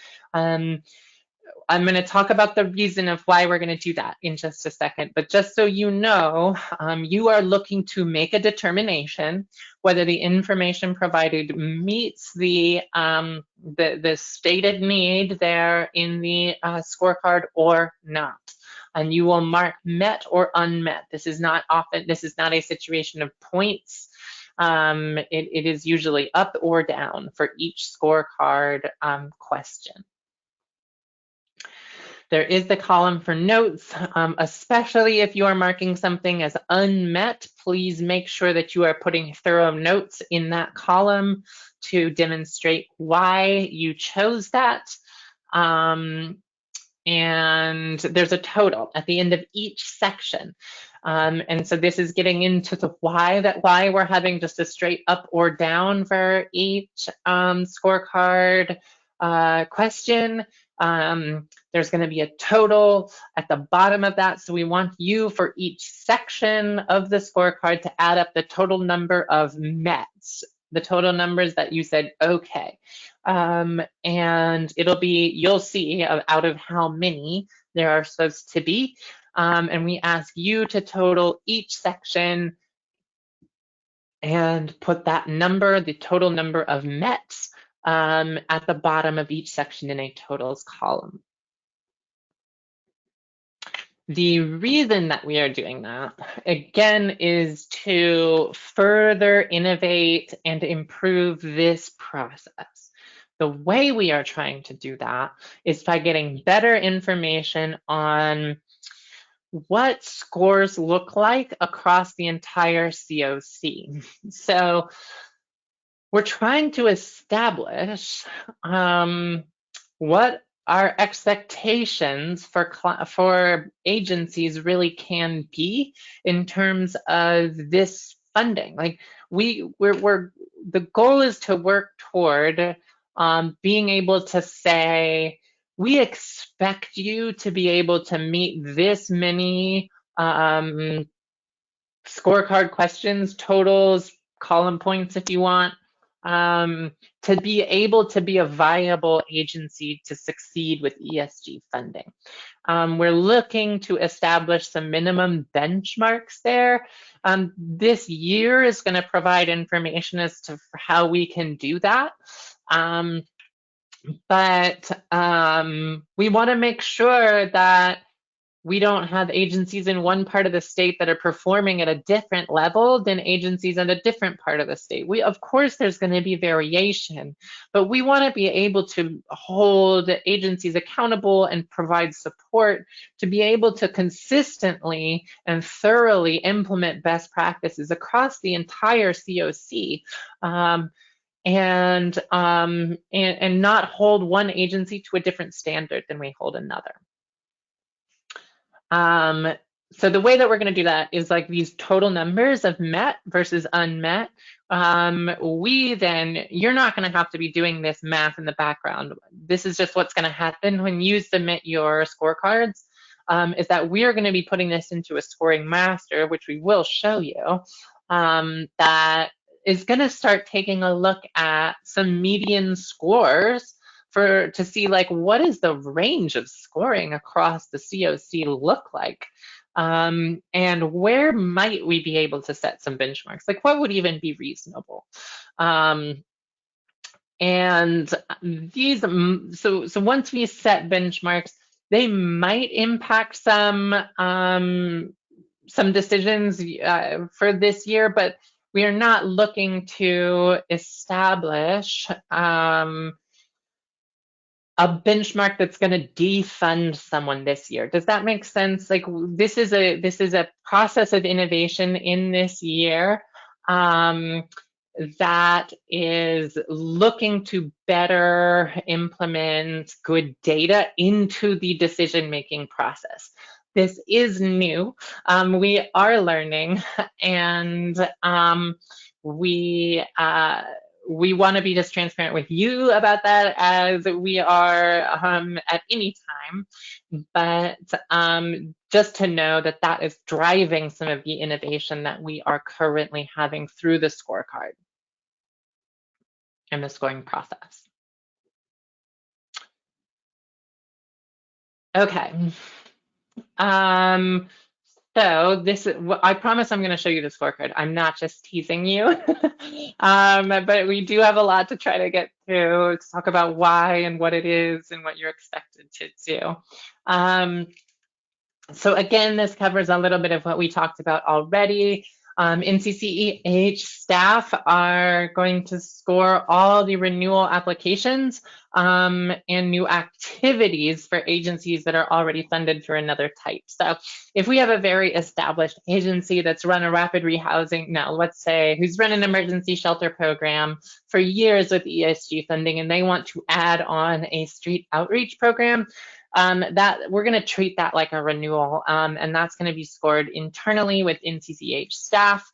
I'm going to talk about the reason of why we're going to do that in just a second, but just so you know, you are looking to make a determination whether the information provided meets the stated need there in the scorecard or not. And you will mark met or unmet. This is not a situation of points. It is usually up or down for each scorecard question. There is the column for notes, especially if you are marking something as unmet. Please make sure that you are putting thorough notes in that column to demonstrate why you chose that. And there's a total at the end of each section. And so this is getting into the why we're having just a straight up or down for each scorecard question. There's going to be a total at the bottom of that. So we want you for each section of the scorecard to add up the total number of mets, the total numbers that you said, okay. And you'll see out of how many there are supposed to be. And we ask you to total each section and put that number, the total number of mets, at the bottom of each section in a totals column. The reason that we are doing that, again, is to further innovate and improve this process. The way we are trying to do that is by getting better information on what scores look like across the entire CoC. So we're trying to establish what our expectations for agencies really can be in terms of this funding. Like the goal is to work toward being able to say, we expect you to be able to meet this many scorecard questions, totals, column points if you want, to be able to be a viable agency to succeed with ESG funding. We're looking to establish some minimum benchmarks there. This year is going to provide information as to how we can do that. But we want to make sure that we don't have agencies in one part of the state that are performing at a different level than agencies in a different part of the state. Of course, there's going to be variation, but we want to be able to hold agencies accountable and provide support to be able to consistently and thoroughly implement best practices across the entire CoC. And not hold one agency to a different standard than we hold another. So the way that we're going to do that is like these total numbers of met versus unmet. You're not going to have to be doing this math in the background. This is just what's going to happen when you submit your scorecards, is that we are going to be putting this into a scoring master, which we will show you, that is going to start taking a look at some median scores to see like what is the range of scoring across the CoC look like, and where might we be able to set some benchmarks, like what would even be reasonable. And these, so once we set benchmarks, they might impact some decisions for this year, but we are not looking to establish a benchmark that's going to defund someone this year. Does that make sense? Like this is a process of innovation in this year that is looking to better implement good data into the decision-making process. This is new. We are learning, and we want to be just transparent with you about that as we are at any time. But just to know that that is driving some of the innovation that we are currently having through the scorecard and the scoring process. Okay. So this is, I promise I'm going to show you the scorecard. I'm not just teasing you, but we do have a lot to try to get through, to talk about why and what it is and what you're expected to do. So again, this covers a little bit of what we talked about already. NCCEH staff are going to score all the renewal applications and new activities for agencies that are already funded through another type. So if we have a very established agency that's run a rapid rehousing, now let's say who's run an emergency shelter program for years with ESG funding, and they want to add on a street outreach program, that we're going to treat that like a renewal, and that's going to be scored internally with NCCH staff.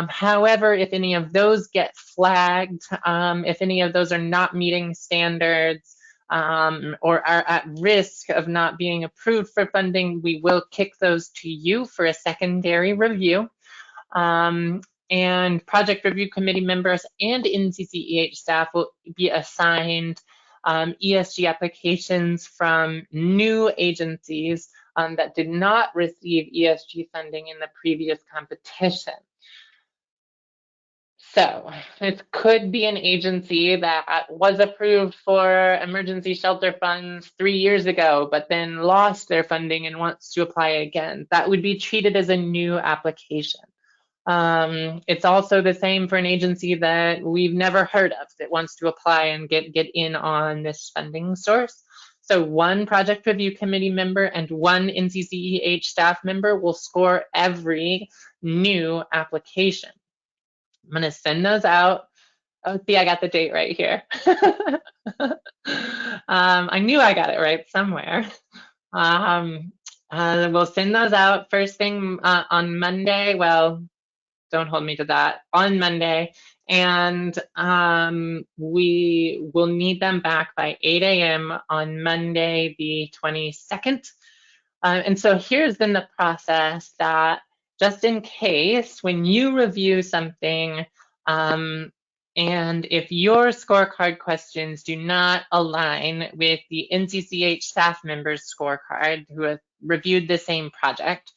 However, if any of those get flagged, if any of those are not meeting standards or are at risk of not being approved for funding, we will kick those to you for a secondary review. And project review committee members and NCCEH staff will be assigned ESG applications from new agencies that did not receive ESG funding in the previous competition. So it could be an agency that was approved for emergency shelter funds 3 years ago, but then lost their funding and wants to apply again. That would be treated as a new application. It's also the same for an agency that we've never heard of that wants to apply and get in on this funding source. So one project review committee member and one NCCEH staff member will score every new application. I'm going to send those out. Oh, see, I got the date right here. I knew I got it right somewhere. We'll send those out first thing on Monday. Well, don't hold me to that, on Monday. And we will need them back by 8 a.m. on Monday, the 22nd. And so here's then the process that, just in case, when you review something, and if your scorecard questions do not align with the NCCH staff members' scorecard who have reviewed the same project,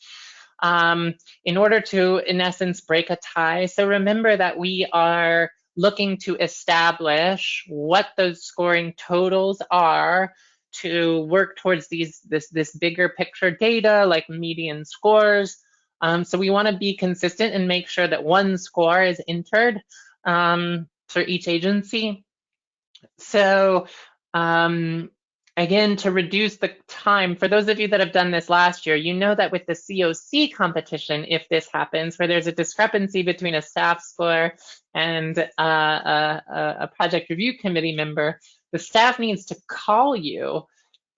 in order to, in essence, break a tie. So remember that we are looking to establish what those scoring totals are to work towards this bigger picture data like median scores. So we want to be consistent and make sure that one score is entered for each agency. So again, to reduce the time, for those of you that have done this last year, you know that with the CoC competition, if this happens, where there's a discrepancy between a staff score and a project review committee member, the staff needs to call you,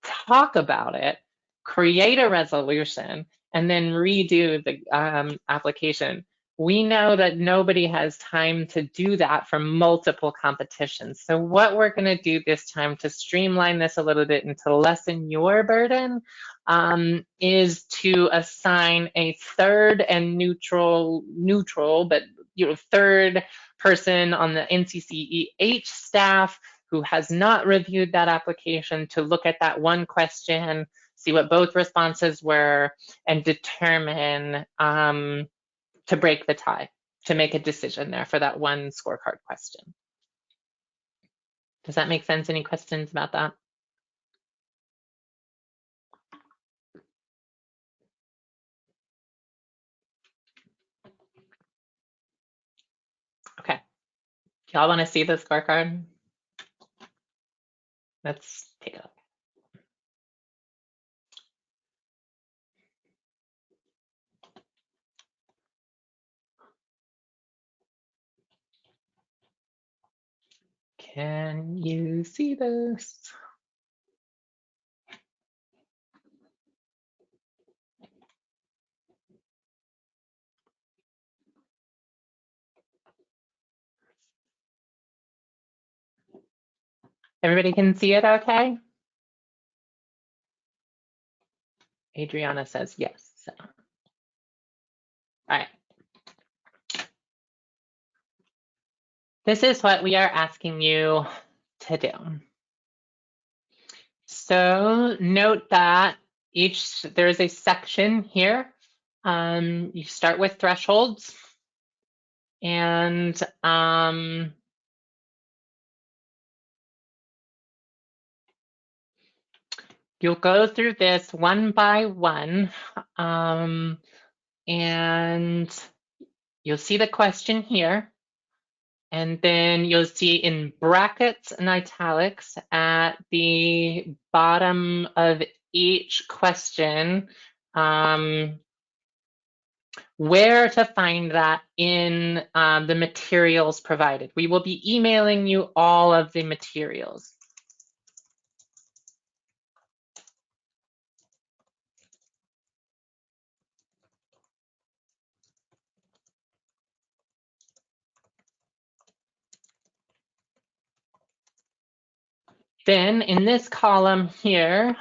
talk about it, create a resolution, and then redo the application. We know that nobody has time to do that for multiple competitions. So what we're going to do this time to streamline this a little bit and to lessen your burden is to assign a third and neutral, but third person on the NCCEH staff who has not reviewed that application to look at that one question, see what both responses were, and determine to break the tie, to make a decision there for that one scorecard question. Does that make sense? Any questions about that? Okay. Y'all want to see the scorecard? Let's take a look. Can you see this? Everybody can see it okay? Adriana says yes. So. All right. This is what we are asking you to do. So note that there's a section here. You start with thresholds, and you'll go through this one by one, and you'll see the question here. And then you'll see in brackets and italics at the bottom of each question, where to find that in the materials provided. We will be emailing you all of the materials. Then in this column here,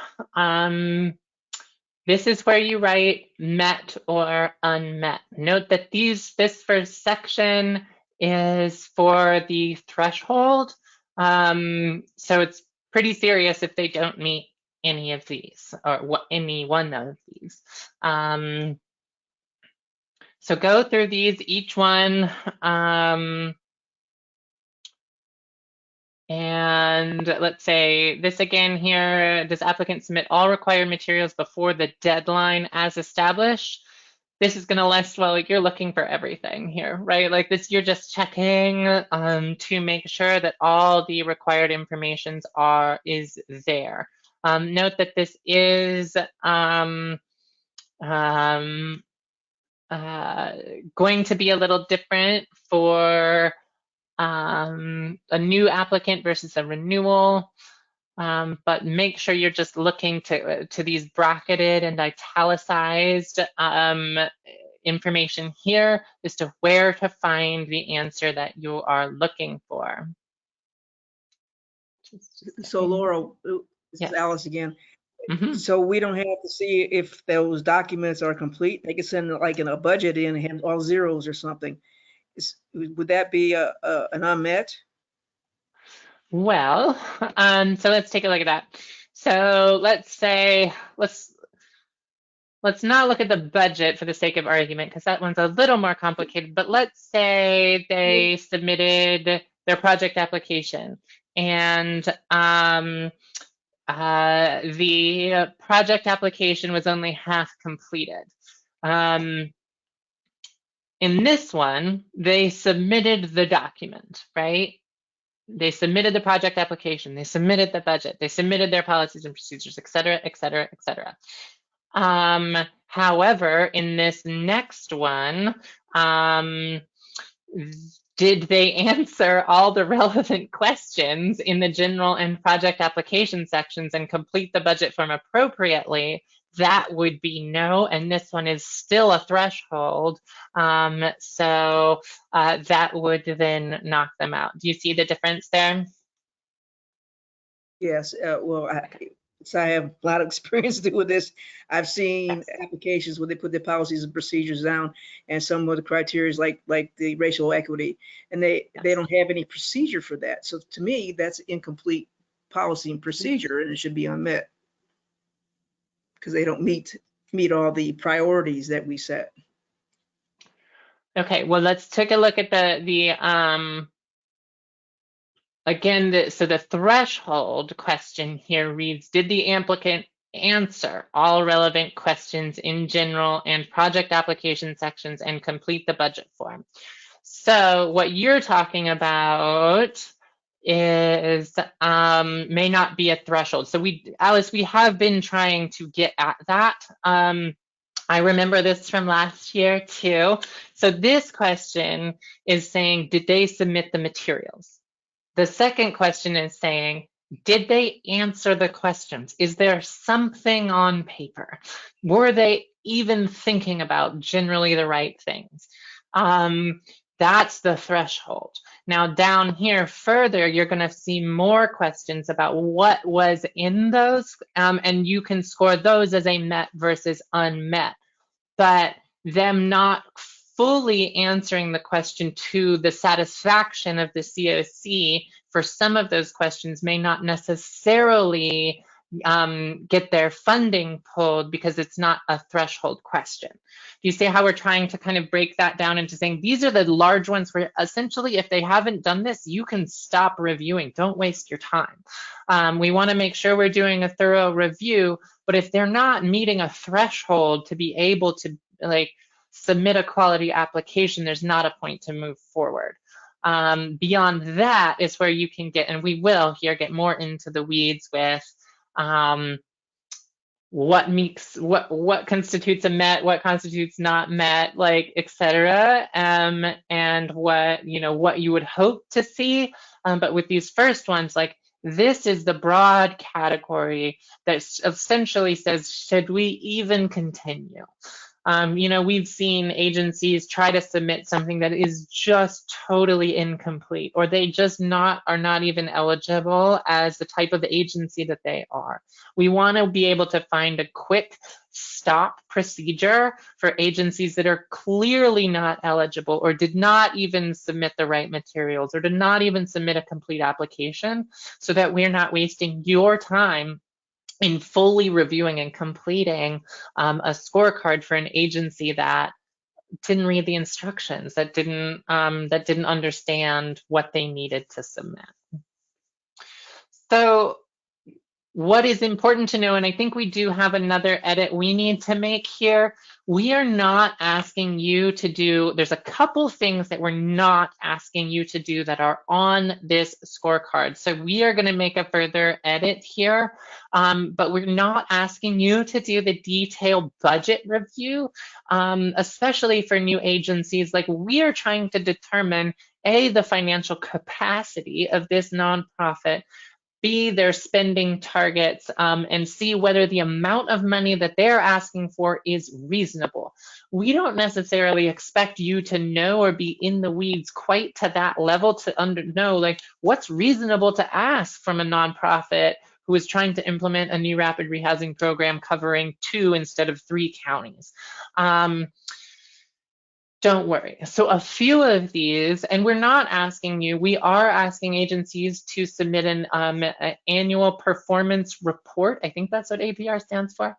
this is where you write met or unmet. Note that this first section is for the threshold. So it's pretty serious if they don't meet any of these or any one of these. So go through these, each one. And let's say this again here, does applicant submit all required materials before the deadline as established? This is going to list, well, like you're looking for everything here, right? Like this, you're just checking to make sure that all the required information is there. Note that this is going to be a little different for a new applicant versus a renewal, but make sure you're just looking to these bracketed and italicized information here as to where to find the answer that you are looking for. So Laura, this Yes. is Alice again. Mm-hmm. So we don't have to see if those documents are complete. They can send like in a budget in and have all zeros or something. Would that be an unmet? Well, so let's take a look at that. So let's say, let's not look at the budget for the sake of argument, because that one's a little more complicated, but let's say they submitted their project application and the project application was only half completed. In this one, they submitted the document, right? They submitted the project application, they submitted the budget, they submitted their policies and procedures, et cetera, et cetera, et cetera. However, in this next one, did they answer all the relevant questions in the general and project application sections and complete the budget form appropriately? That would be no, and this one is still a threshold. So that would then knock them out. Do you see the difference there? Yes. Well, I have a lot of experience doing this. I've seen applications where they put their policies and procedures down, and some of the criteria is like the racial equity, and they don't have any procedure for that. So to me, that's incomplete policy and procedure, and it should be unmet because they don't meet all the priorities that we set. Okay, well, let's take a look at again, so the threshold question here reads, did the applicant answer all relevant questions in general and project application sections and complete the budget form? So what you're talking about is may not be a threshold. So Alice, we have been trying to get at that. I remember this from last year too. So this question is saying, did they submit the materials? The second question is saying, did they answer the questions? Is there something on paper? Were they even thinking about generally the right things? That's the threshold. Now down here further, you're going to see more questions about what was in those, and you can score those as a met versus unmet. But them not fully answering the question to the satisfaction of the CoC for some of those questions may not necessarily get their funding pulled because it's not a threshold question. Do you see how we're trying to kind of break that down into saying these are the large ones where essentially if they haven't done this, you can stop reviewing. Don't waste your time. We want to make sure we're doing a thorough review, but if they're not meeting a threshold to be able to like submit a quality application, there's not a point to move forward. Beyond that is where you can get, and we will here get more into the weeds with what constitutes a met, what constitutes not met, like etc. And what you would hope to see. But with these first ones, like this is the broad category that essentially says, should we even continue? We've seen agencies try to submit something that is just totally incomplete, or they just are not even eligible as the type of agency that they are. We want to be able to find a quick stop procedure for agencies that are clearly not eligible or did not even submit the right materials or did not even submit a complete application, so that we're not wasting your time in fully reviewing and completing a scorecard for an agency that didn't read the instructions, that didn't understand what they needed to submit. So what is important to know, and I think we do have another edit we need to make here. We are not asking you to do, there's a couple things that we're not asking you to do that are on this scorecard. So we are going to make a further edit here, but we're not asking you to do the detailed budget review, especially for new agencies. Like we are trying to determine A, the financial capacity of this nonprofit, B, their spending targets, and see whether the amount of money that they're asking for is reasonable. We don't necessarily expect you to know or be in the weeds quite to that level to know like what's reasonable to ask from a nonprofit who is trying to implement a new rapid rehousing program covering 2 instead of 3 counties. Don't worry. So a few of these, and we're not asking you, we are asking agencies to submit an annual performance report. I think that's what APR stands for,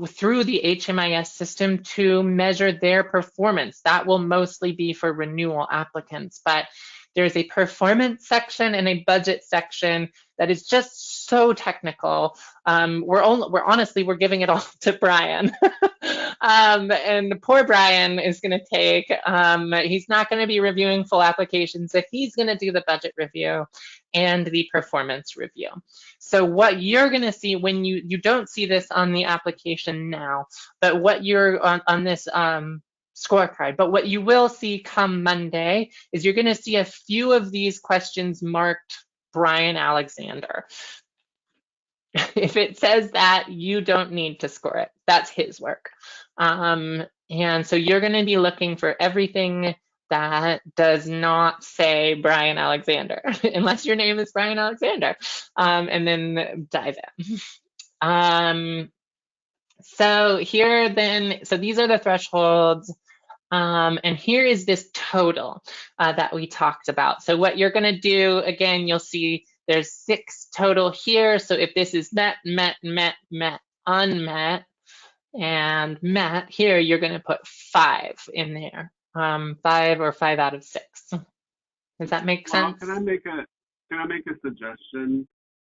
through the HMIS system to measure their performance. That will mostly be for renewal applicants, but there's a performance section and a budget section that is just so technical. We're giving it all to Brian. And poor Brian is going to take, he's not going to be reviewing full applications, so he's going to do the budget review and the performance review. So what you're going to see when you don't see this on the application now, but what you're on this scorecard, but what you will see come Monday is you're going to see a few of these questions marked Brian Alexander. If it says that, you don't need to score it. That's his work. And so you're going to be looking for everything that does not say Brian Alexander, unless your name is Brian Alexander, and then dive in. So here then, so these are the thresholds. And here is this total that we talked about. So what you're going to do, again, you'll see there's 6 total here. So if this is met, met, met, met, unmet, and met, here you're going to put 5 in there, 5 or 5 out of 6. Does that make sense? Can I make a suggestion?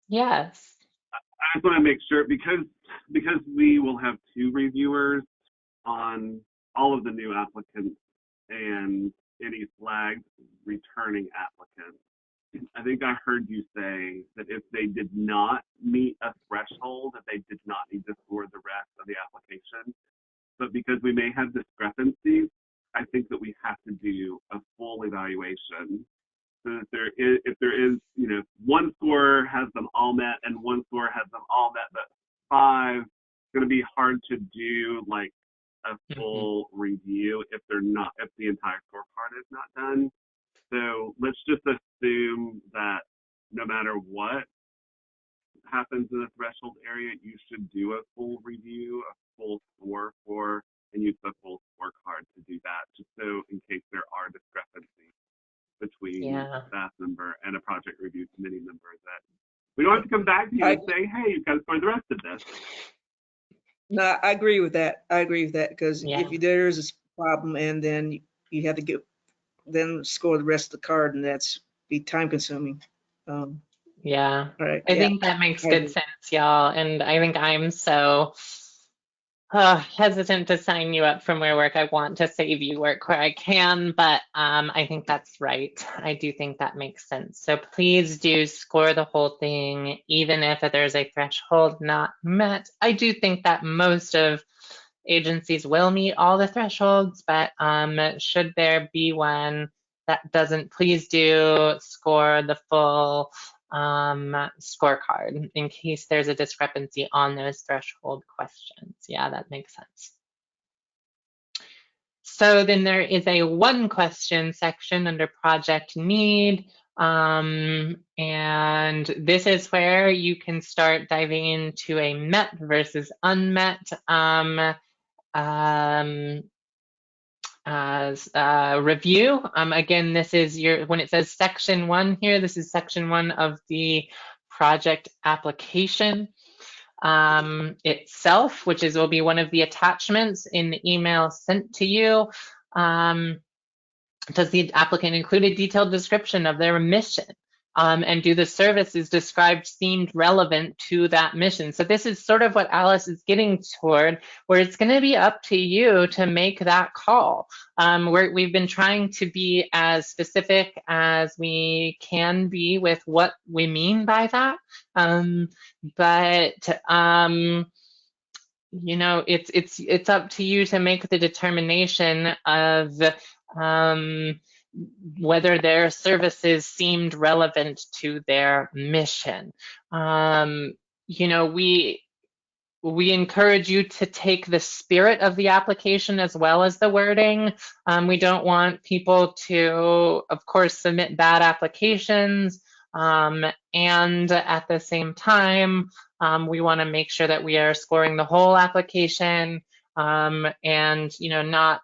Yes. I just want to make sure because we will have 2 reviewers on all of the new applicants and any flagged returning applicants. I think I heard you say that if they did not meet a threshold, that they did not need to score the rest of the application. But because we may have discrepancies, I think that we have to do a full evaluation. So that if there is, one score has them all met and one score has them all met, but 5, it's going to be hard to do like a full review if the entire scorecard is not done. matter what happens in the threshold area, you should do a full review, a full score for, and use the full scorecard to do that, just so in case there are discrepancies between staff member and a project review committee member, that we don't have to come back to you and say, hey, you've got to score the rest of this. No, I agree with that. I agree with that, because if there is a problem and then you have to then score the rest of the card, and that's be time consuming. Yeah, all right. I think that makes good sense, y'all. And I think I'm so hesitant to sign you up from where work. I want to save you work where I can, but I think that's right. I do think that makes sense. So please do score the whole thing, even if there's a threshold not met. I do think that most of agencies will meet all the thresholds, but should there be one that doesn't, please do score the full scorecard in case there's a discrepancy on those threshold questions. Yeah, that makes sense. So then there is a one question section under project need. And this is where you can start diving into a met versus unmet review. Again, this is when it says section 1 here, this is section 1 of the project application itself, which will be one of the attachments in the email sent to you. Does the applicant include a detailed description of their mission? And do the services described seem relevant to that mission? So this is sort of what Alice is getting toward, where it's going to be up to you to make that call. We've been trying to be as specific as we can be with what we mean by that. But you know, it's up to you to make the determination of whether their services seemed relevant to their mission. You know, we encourage you to take the spirit of the application as well as the wording. We don't want people to, of course, submit bad applications. And at the same time, we want to make sure that we are scoring the whole application and, you know, not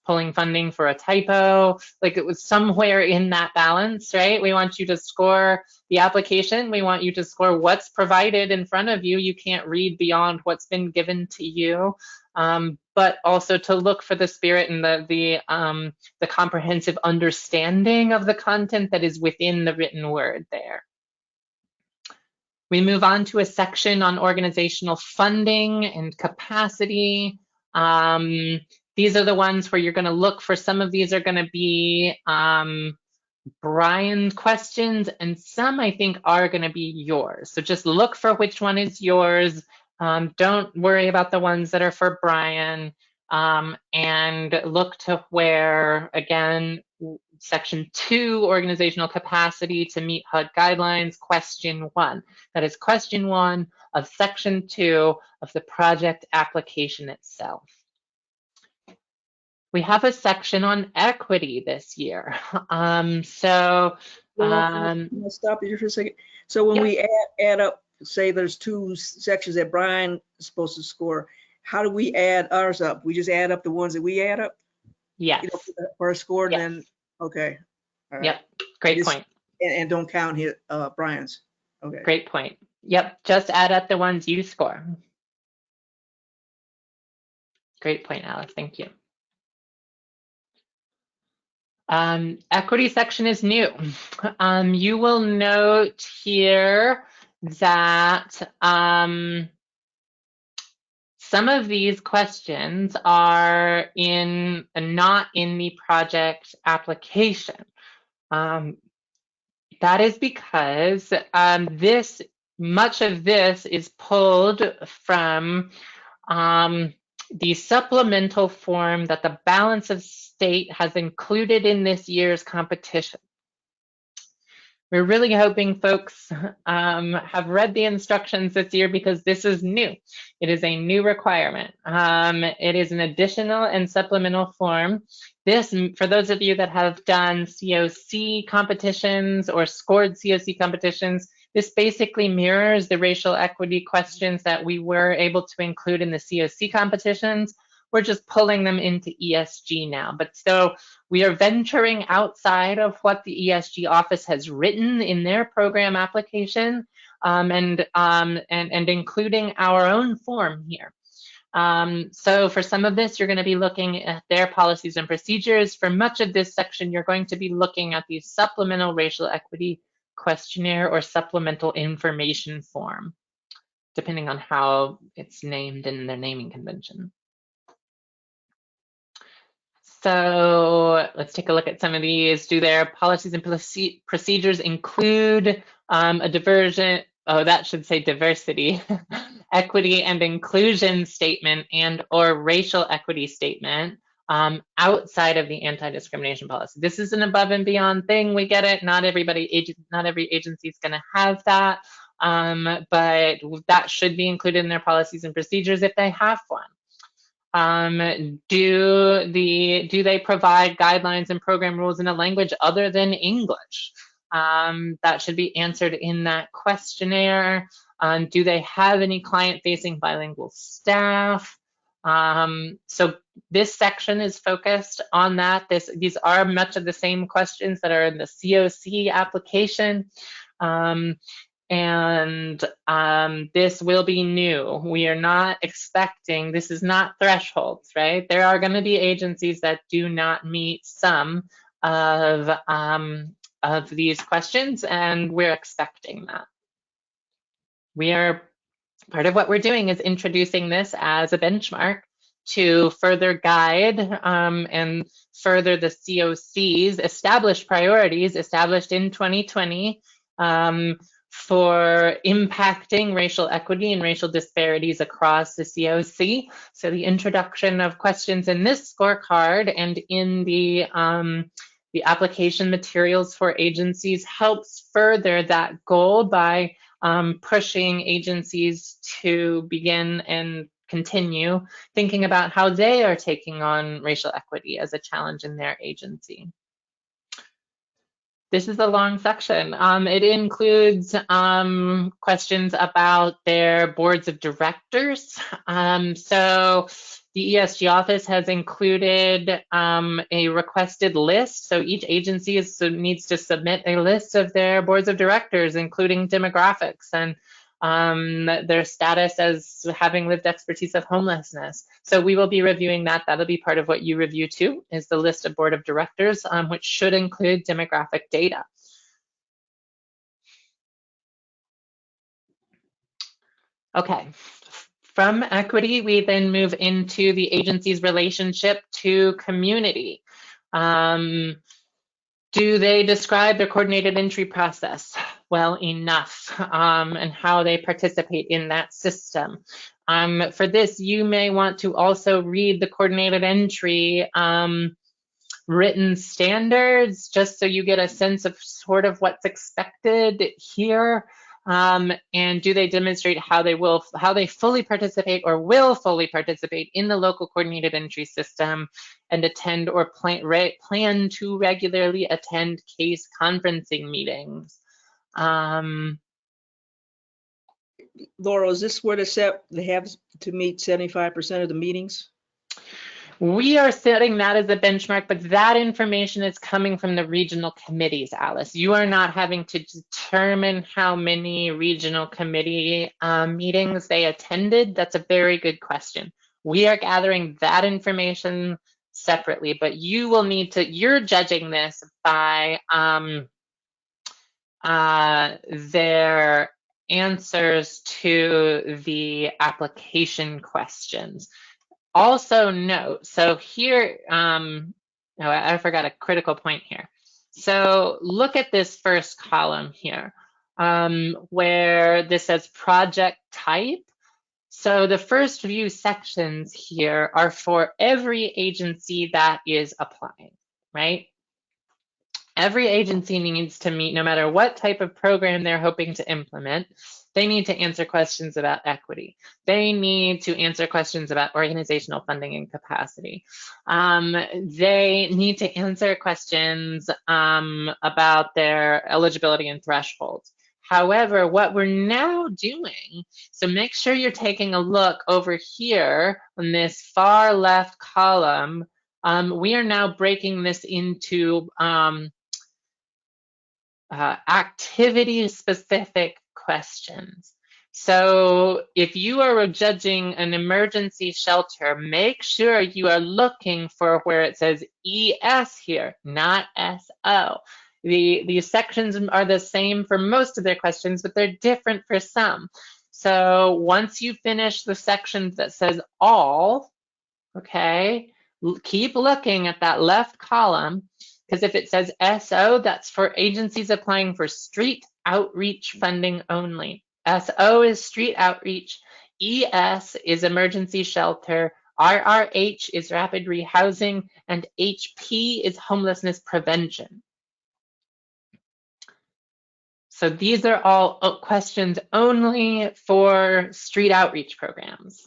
pulling funding for a typo. Like, it was somewhere in that balance, right? We want you to score the application. We want you to score what's provided in front of you. You can't read beyond what's been given to you, but also to look for the spirit and the comprehensive understanding of the content that is within the written word there. We move on to a section on organizational funding and capacity. These are the ones where you're going to look for. Some of these are going to be Brian questions, and some I think are going to be yours. So just look for which one is yours. Don't worry about the ones that are for Brian, and look to where, again, section 2, organizational capacity to meet HUD guidelines, question 1. That is question 1 of section 2 of the project application itself. We have a section on equity this year. I'll stop you for a second. So when we add up, say there's 2 sections that Brian is supposed to score, how do we add ours up? We just add up the ones that we add up? Yes. You know, first score, yes. Then, okay. All right. Yep, great point. And don't count his, Brian's. Okay. Great point. Yep, just add up the ones you score. Great point, Alice, thank you. Equity section is new. You will note here that some of these questions are not in the project application. That is because much of this is pulled from the supplemental form that the Balance of State has included in this year's competition. We're really hoping folks have read the instructions this year because this is new. It is a new requirement. It is an additional and supplemental form. This, for those of you that have done CoC competitions or scored CoC competitions, this basically mirrors the racial equity questions that we were able to include in the CoC competitions. We're just pulling them into ESG now. But so we are venturing outside of what the ESG office has written in their program application and including our own form here. So for some of this, you're going to be looking at their policies and procedures. For much of this section, you're going to be looking at the supplemental racial equity questionnaire or supplemental information form, depending on how it's named in their naming convention. So let's take a look at some of these. Do their policies and procedures include a diversion? Oh, that should say diversity, equity and inclusion statement and or racial equity statement outside of the anti-discrimination policy. This is an above and beyond thing. We get it. Not every agency is going to have that, but that should be included in their policies and procedures if they have one. Do they provide guidelines and program rules in a language other than English? That should be answered in that questionnaire. Do they have any client-facing bilingual staff? So this section is focused on that. These are much of the same questions that are in the CoC application. And this will be new. We are not expecting, this is not thresholds, right? There are going to be agencies that do not meet some of these questions, and we're expecting that. Part of what we're doing is introducing this as a benchmark to further guide and further the CoC's established priorities established in 2020 for impacting racial equity and racial disparities across the CoC. So the introduction of questions in this scorecard and in the application materials for agencies helps further that goal by pushing agencies to begin and continue thinking about how they are taking on racial equity as a challenge in their agency. This is a long section. It includes questions about their boards of directors. So the ESG office has included a requested list. So each agency needs to submit a list of their boards of directors, including demographics and their status as having lived expertise of homelessness. So we will be reviewing that. That'll be part of what you review too, is the list of board of directors, which should include demographic data. Okay, from equity, we then move into the agency's relationship to community. Do they describe their coordinated entry process well enough and how they participate in that system? For this, you may want to also read the coordinated entry written standards, just so you get a sense of sort of what's expected here. And do they demonstrate how they fully participate or will fully participate in the local coordinated entry system and attend or plan to regularly attend case conferencing meetings? Laurel, is this where they have to meet 75% of the meetings? We are setting that as a benchmark, but that information is coming from the regional committees, Alice. You are not having to determine how many regional committee meetings they attended. That's a very good question. We are gathering that information separately, but you will need to, you're judging this by their answers to the application questions. Also note, so here, I forgot a critical point here. So look at this first column here, where this says project type. So the first few sections here are for every agency that is applying, right? Every agency needs to meet, no matter what type of program they're hoping to implement. They need to answer questions about equity. They need to answer questions about organizational funding and capacity. They need to answer questions about their eligibility and thresholds. However, what we're now doing, so make sure you're taking a look over here on this far left column. We are now breaking this into activity-specific questions. So if you are judging an emergency shelter, make sure you are looking for where it says ES here, not SO. These sections are the same for most of their questions, but they're different for some. So once you finish the section that says all, okay, keep looking at that left column, because if it says SO, that's for agencies applying for street outreach funding only. SO is street outreach, ES is emergency shelter, RRH is rapid rehousing, and HP is homelessness prevention. So these are all questions only for street outreach programs.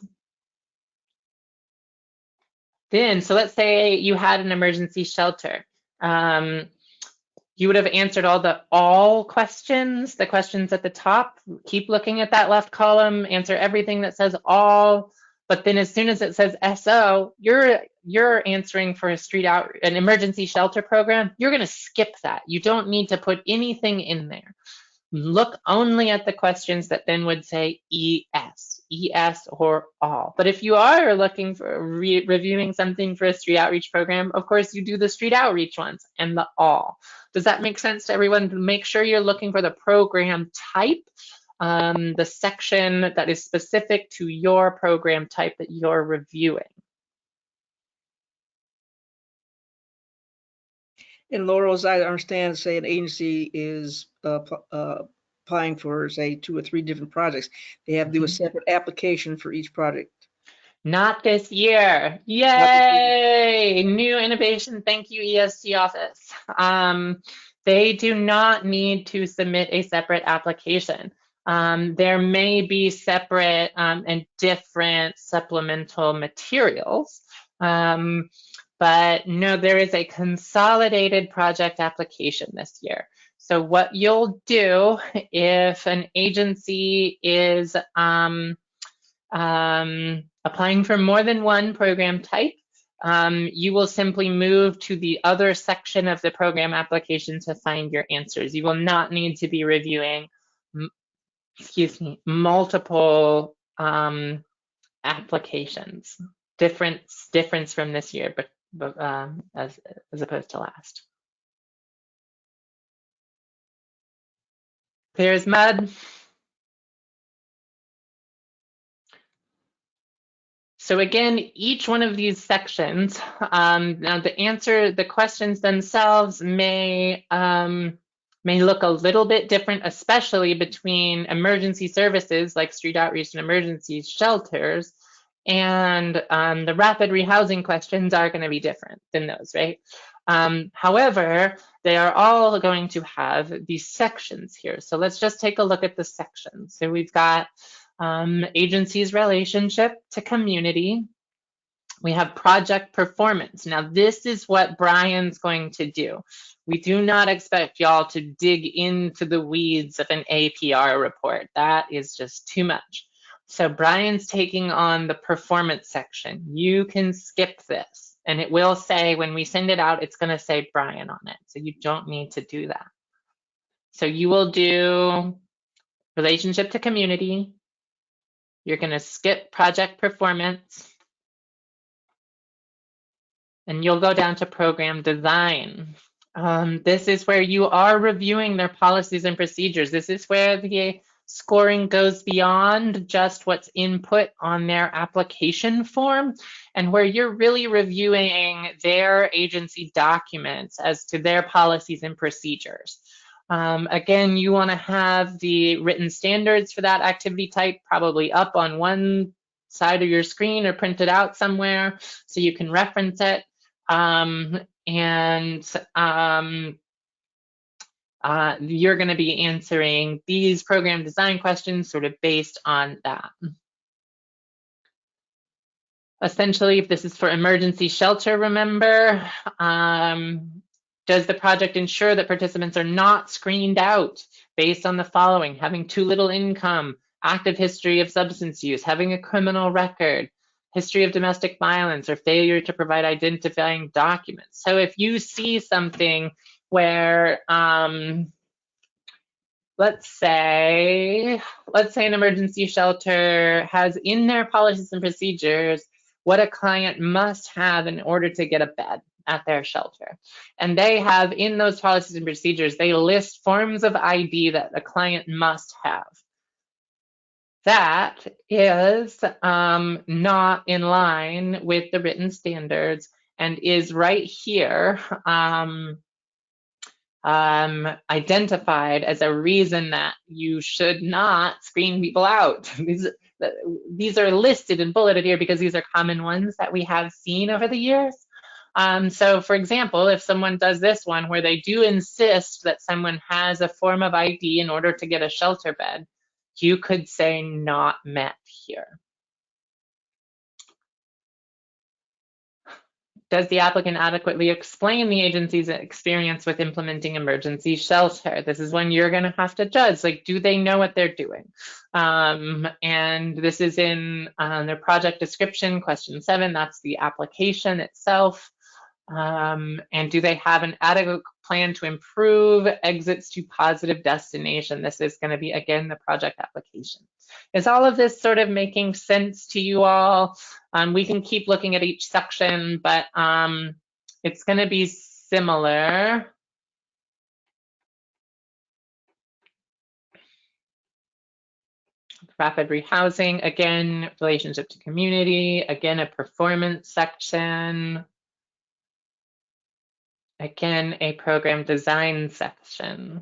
Then, so let's say you had an emergency shelter. You would have answered all questions, the questions at the top. Keep looking at that left column, answer everything that says all. But then as soon as it says SO, you're answering for an emergency shelter program. You're going to skip that. You don't need to put anything in there. Look only at the questions that then would say ES or all. But if you are looking for reviewing something for a street outreach program, of course you do the street outreach ones and the all. Does that make sense to everyone? Make sure you're looking for the program type, the section that is specific to your program type that you're reviewing. And Laurel, as I understand, say an agency is applying for, say, 2 or 3 different projects. They have to do a separate application for each project. Not this year. Yay! New innovation. Thank you, ESG office. They do not need to submit a separate application. There may be separate and different supplemental materials. But no, there is a consolidated project application this year. So what you'll do if an agency is applying for more than one program type, you will simply move to the other section of the program application to find your answers. You will not need to be reviewing, multiple applications. Difference from this year, but as opposed to last. Clear as mud. So again, each one of these sections, now the questions themselves may look a little bit different, especially between emergency services like street outreach and emergency shelters, and the rapid rehousing questions are going to be different than those, right? However, they are all going to have these sections here. So let's just take a look at the sections. So we've got agency's relationship to community. We have project performance. Now, this is what Brian's going to do. We do not expect y'all to dig into the weeds of an APR report. That is just too much. So Brian's taking on the performance section. You can skip this, and it will say, when we send it out, it's going to say Brian on it. So you don't need to do that. So you will do relationship to community. You're going to skip project performance. And you'll go down to program design. This is where you are reviewing their policies and procedures. This is where the scoring goes beyond just what's input on their application form, and where you're really reviewing their agency documents as to their policies and procedures. Again, you want to have the written standards for that activity type probably up on one side of your screen or printed out somewhere so you can reference it. you're going to be answering these program design questions sort of based on that. Essentially, if this is for emergency shelter, remember, does the project ensure that participants are not screened out based on the following: having too little income, active history of substance use, having a criminal record, history of domestic violence, or failure to provide identifying documents? So if you see something where, let's say an emergency shelter has in their policies and procedures what a client must have in order to get a bed at their shelter. And they have in those policies and procedures, they list forms of ID that the client must have. That is not in line with the written standards and is right here identified as a reason that you should not screen people out. These are listed and bulleted here because these are common ones that we have seen over the years. So for example, if someone does this one where they do insist that someone has a form of ID in order to get a shelter bed, you could say not met here. Does the applicant adequately explain the agency's experience with implementing emergency shelter? This is when you're going to have to judge, like, do they know what they're doing? And this is in their project description, question 7, that's the application itself. And do they have an adequate plan to improve exits to positive destination? This is going to be, again, the project application. Is all of this sort of making sense to you all? We can keep looking at each section, but it's going to be similar. Rapid rehousing, again, relationship to community, again, a performance section. Again, a program design section.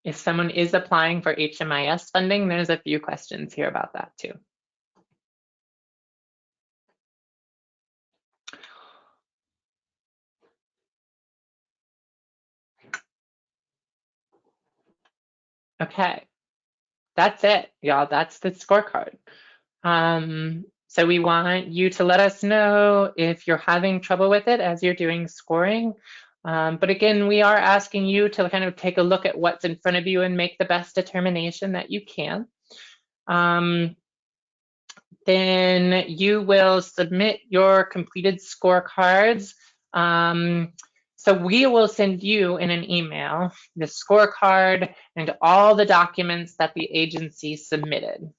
If someone is applying for HMIS funding, there's a few questions here about that too. Okay, that's it, y'all. That's the scorecard. So we want you to let us know if you're having trouble with it as you're doing scoring. But again, we are asking you to kind of take a look at what's in front of you and make the best determination that you can. Then you will submit your completed scorecards. So we will send you in an email the scorecard and all the documents that the agency submitted.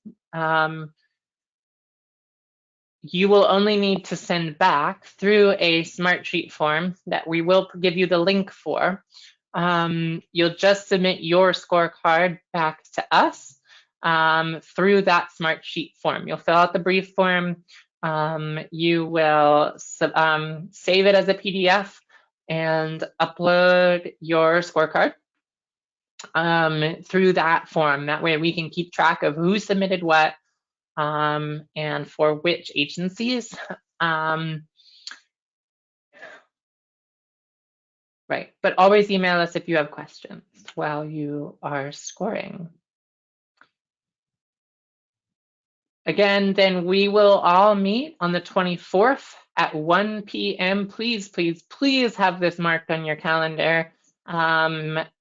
You will only need to send back through a Smartsheet form that we will give you the link for. You'll just submit your scorecard back to us through that Smartsheet form. You'll fill out the brief form. You will save it as a PDF and upload your scorecard through that form. That way we can keep track of who submitted what and for which agencies. Right, but always email us if you have questions while you are scoring. Again, then we will all meet on the 24th at 1 p.m. Please, please, please have this marked on your calendar.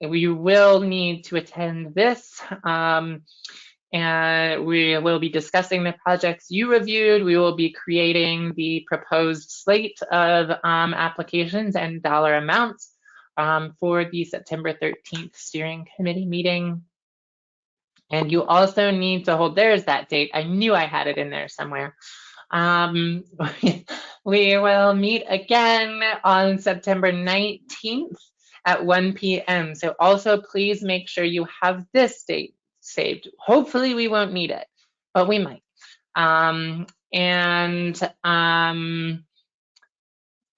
We will need to attend this. And we will be discussing the projects you reviewed. We will be creating the proposed slate of applications and dollar amounts for the September 13th steering committee meeting. And you also need to hold, there's that date. I knew I had it in there somewhere. We will meet again on September 19th at 1 p.m. So also please make sure you have this date saved. Hopefully we won't need it, but we might.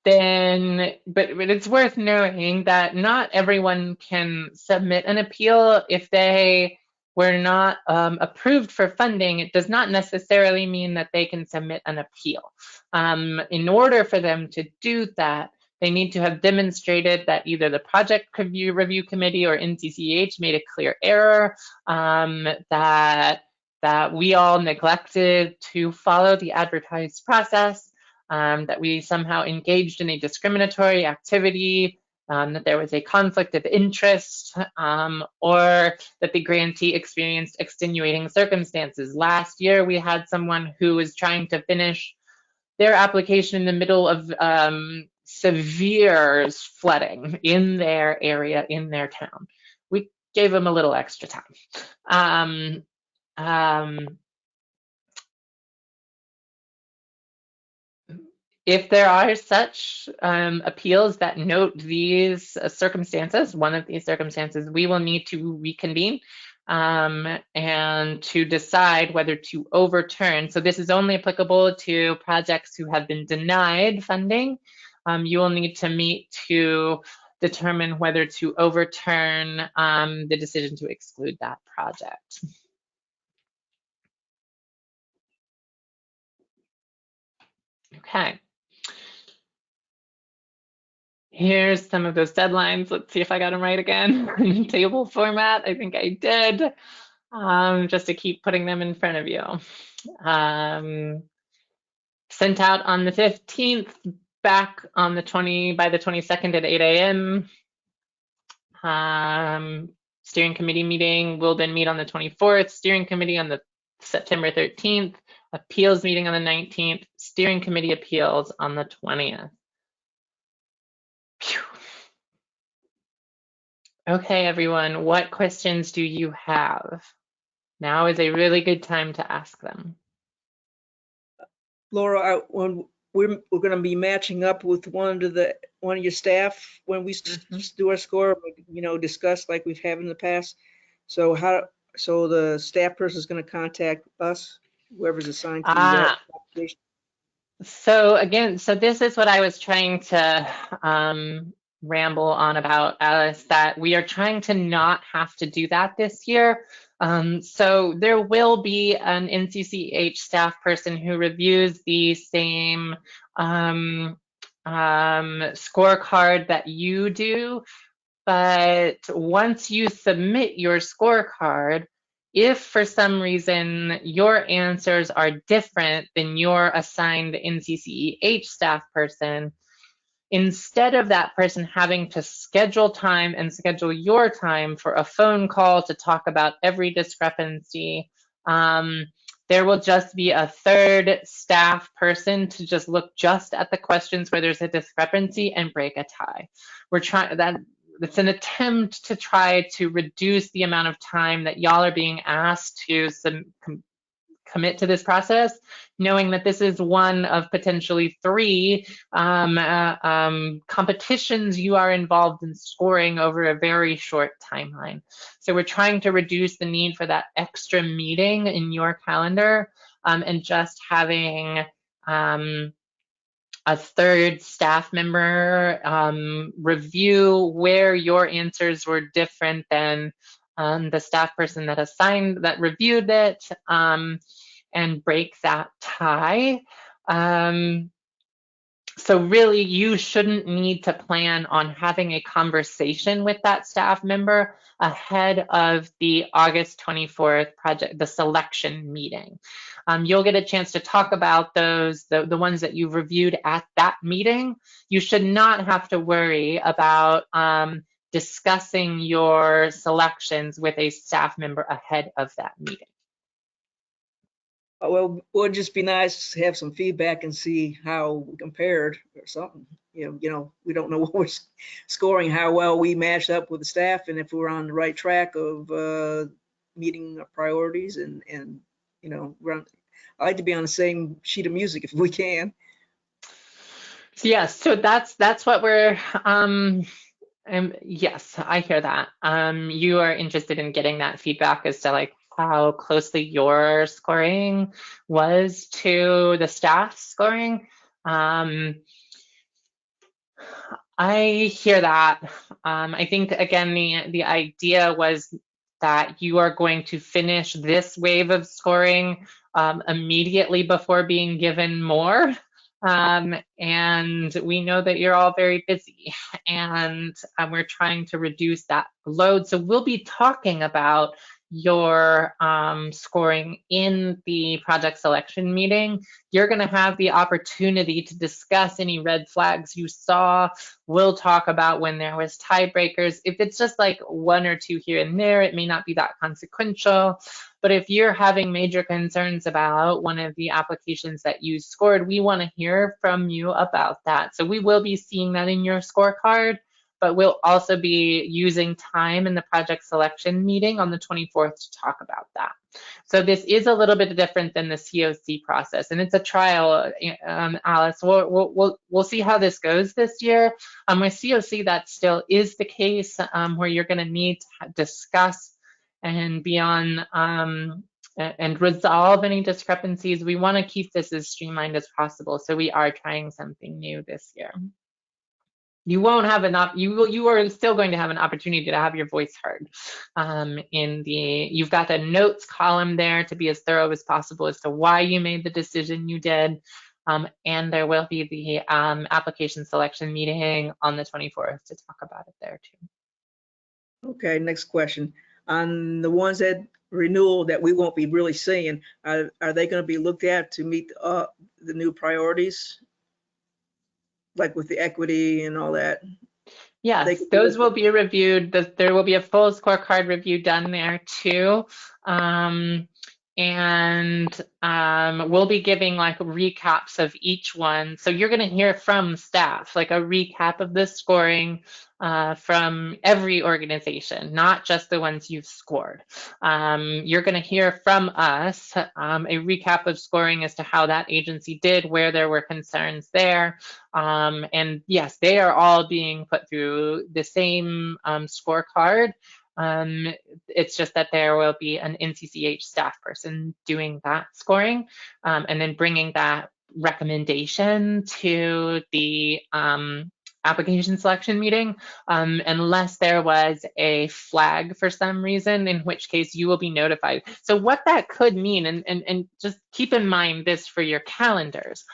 Then, but it's worth knowing that not everyone can submit an appeal if they were not approved for funding, it does not necessarily mean that they can submit an appeal. In order for them to do that, they need to have demonstrated that either the project review committee or NCCH made a clear error, that we all neglected to follow the advertised process, that we somehow engaged in a discriminatory activity, that there was a conflict of interest, or that the grantee experienced extenuating circumstances. Last year, we had someone who was trying to finish their application in the middle of severe flooding in their area, in their town. We gave them a little extra time. If there are such appeals that note these circumstances, one of these circumstances, we will need to reconvene and to decide whether to overturn. So this is only applicable to projects who have been denied funding. You will need to meet to determine whether to overturn the decision to exclude that project. Okay. Here's some of those deadlines. Let's see if I got them right again. In table format, I think I did, just to keep putting them in front of you. Sent out on the 15th, back on the by the 22nd at 8 a.m. Steering committee meeting will then meet on the 24th, steering committee on the September 13th, appeals meeting on the 19th, steering committee appeals on the 20th. Phew. Okay, everyone, what questions do you have? Now is a really good time to ask them. Laura, when we're going to be matching up with one of your staff when we do our score, you know, discuss like we've had in the past. So so the staff person is going to contact us, whoever's assigned to that application. So again, so this is what I was trying to ramble on about, Alice, that we are trying to not have to do that this year. So there will be an NCCH staff person who reviews the same scorecard that you do. But once you submit your scorecard, if for some reason your answers are different than your assigned NCCEH staff person, instead of that person having to schedule time and schedule your time for a phone call to talk about every discrepancy, there will just be a third staff person to just look just at the questions where there's a discrepancy and break a tie. We're trying that. It's an attempt to try to reduce the amount of time that y'all are being asked to commit to this process, knowing that this is one of potentially 3 competitions you are involved in scoring over a very short timeline. So we're trying to reduce the need for that extra meeting in your calendar, and just having a third staff member review where your answers were different than the staff person that reviewed it, and break that tie. So really, you shouldn't need to plan on having a conversation with that staff member ahead of the August 24th project, the selection meeting. You'll get a chance to talk about those, the ones that you've reviewed at that meeting. You should not have to worry about discussing your selections with a staff member ahead of that meeting. Well, it would just be nice to have some feedback and see how we compared or something. You know, we don't know what we're scoring, how well we matched up with the staff, and if we're on the right track of meeting our priorities. And you know, I like to be on the same sheet of music if we can. Yes, so that's what we're. Yes, I hear that. You are interested in getting that feedback as to like how closely your scoring was to the staff scoring. I hear that. I think again the idea was that you are going to finish this wave of scoring immediately before being given more. And we know that you're all very busy, and we're trying to reduce that load. So we'll be talking about your scoring in the project selection meeting. You're going to have the opportunity to discuss any red flags you saw. We'll talk about when there was tiebreakers. If it's just like one or two here and there, it may not be that consequential. But if you're having major concerns about one of the applications that you scored, we want to hear from you about that. So we will be seeing that in your scorecard, but we'll also be using time in the project selection meeting on the 24th to talk about that. So this is a little bit different than the CoC process, and it's a trial, Alice. We'll see how this goes this year. With CoC, that still is the case, where you're going to need to discuss and be on and resolve any discrepancies. We want to keep this as streamlined as possible, so we are trying something new this year. You won't have you are still going to have an opportunity to have your voice heard. You've got the notes column there to be as thorough as possible as to why you made the decision you did. And there will be the application selection meeting on the 24th to talk about it there too. Okay, next question. On the ones that renewal that we won't be really seeing, are they going to be looked at to meet the new priorities, like with the equity and all that? Yes, those will be reviewed. There will be a full scorecard review done there too. And we'll be giving like recaps of each one. So you're going to hear from staff, like a recap of the scoring from every organization, not just the ones you've scored. You're going to hear from us a recap of scoring as to how that agency did, where there were concerns there. And yes, they are all being put through the same scorecard. It's just that there will be an NCCH staff person doing that scoring, and then bringing that recommendation to the application selection meeting, unless there was a flag for some reason, in which case you will be notified. So what that could mean, and just keep in mind this for your calendars,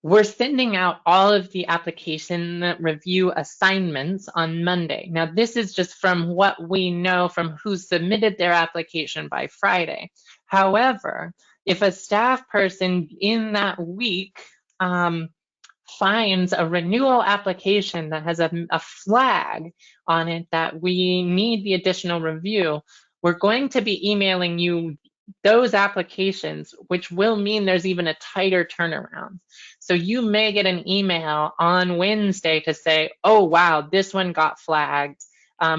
we're sending out all of the application review assignments on Monday. Now, this is just from what we know from who submitted their application by Friday. However, if a staff person in that week finds a renewal application that has a flag on it that we need the additional review, we're going to be emailing you those applications, which will mean there's even a tighter turnaround. So you may get an email on Wednesday to say, oh, wow, this one got flagged.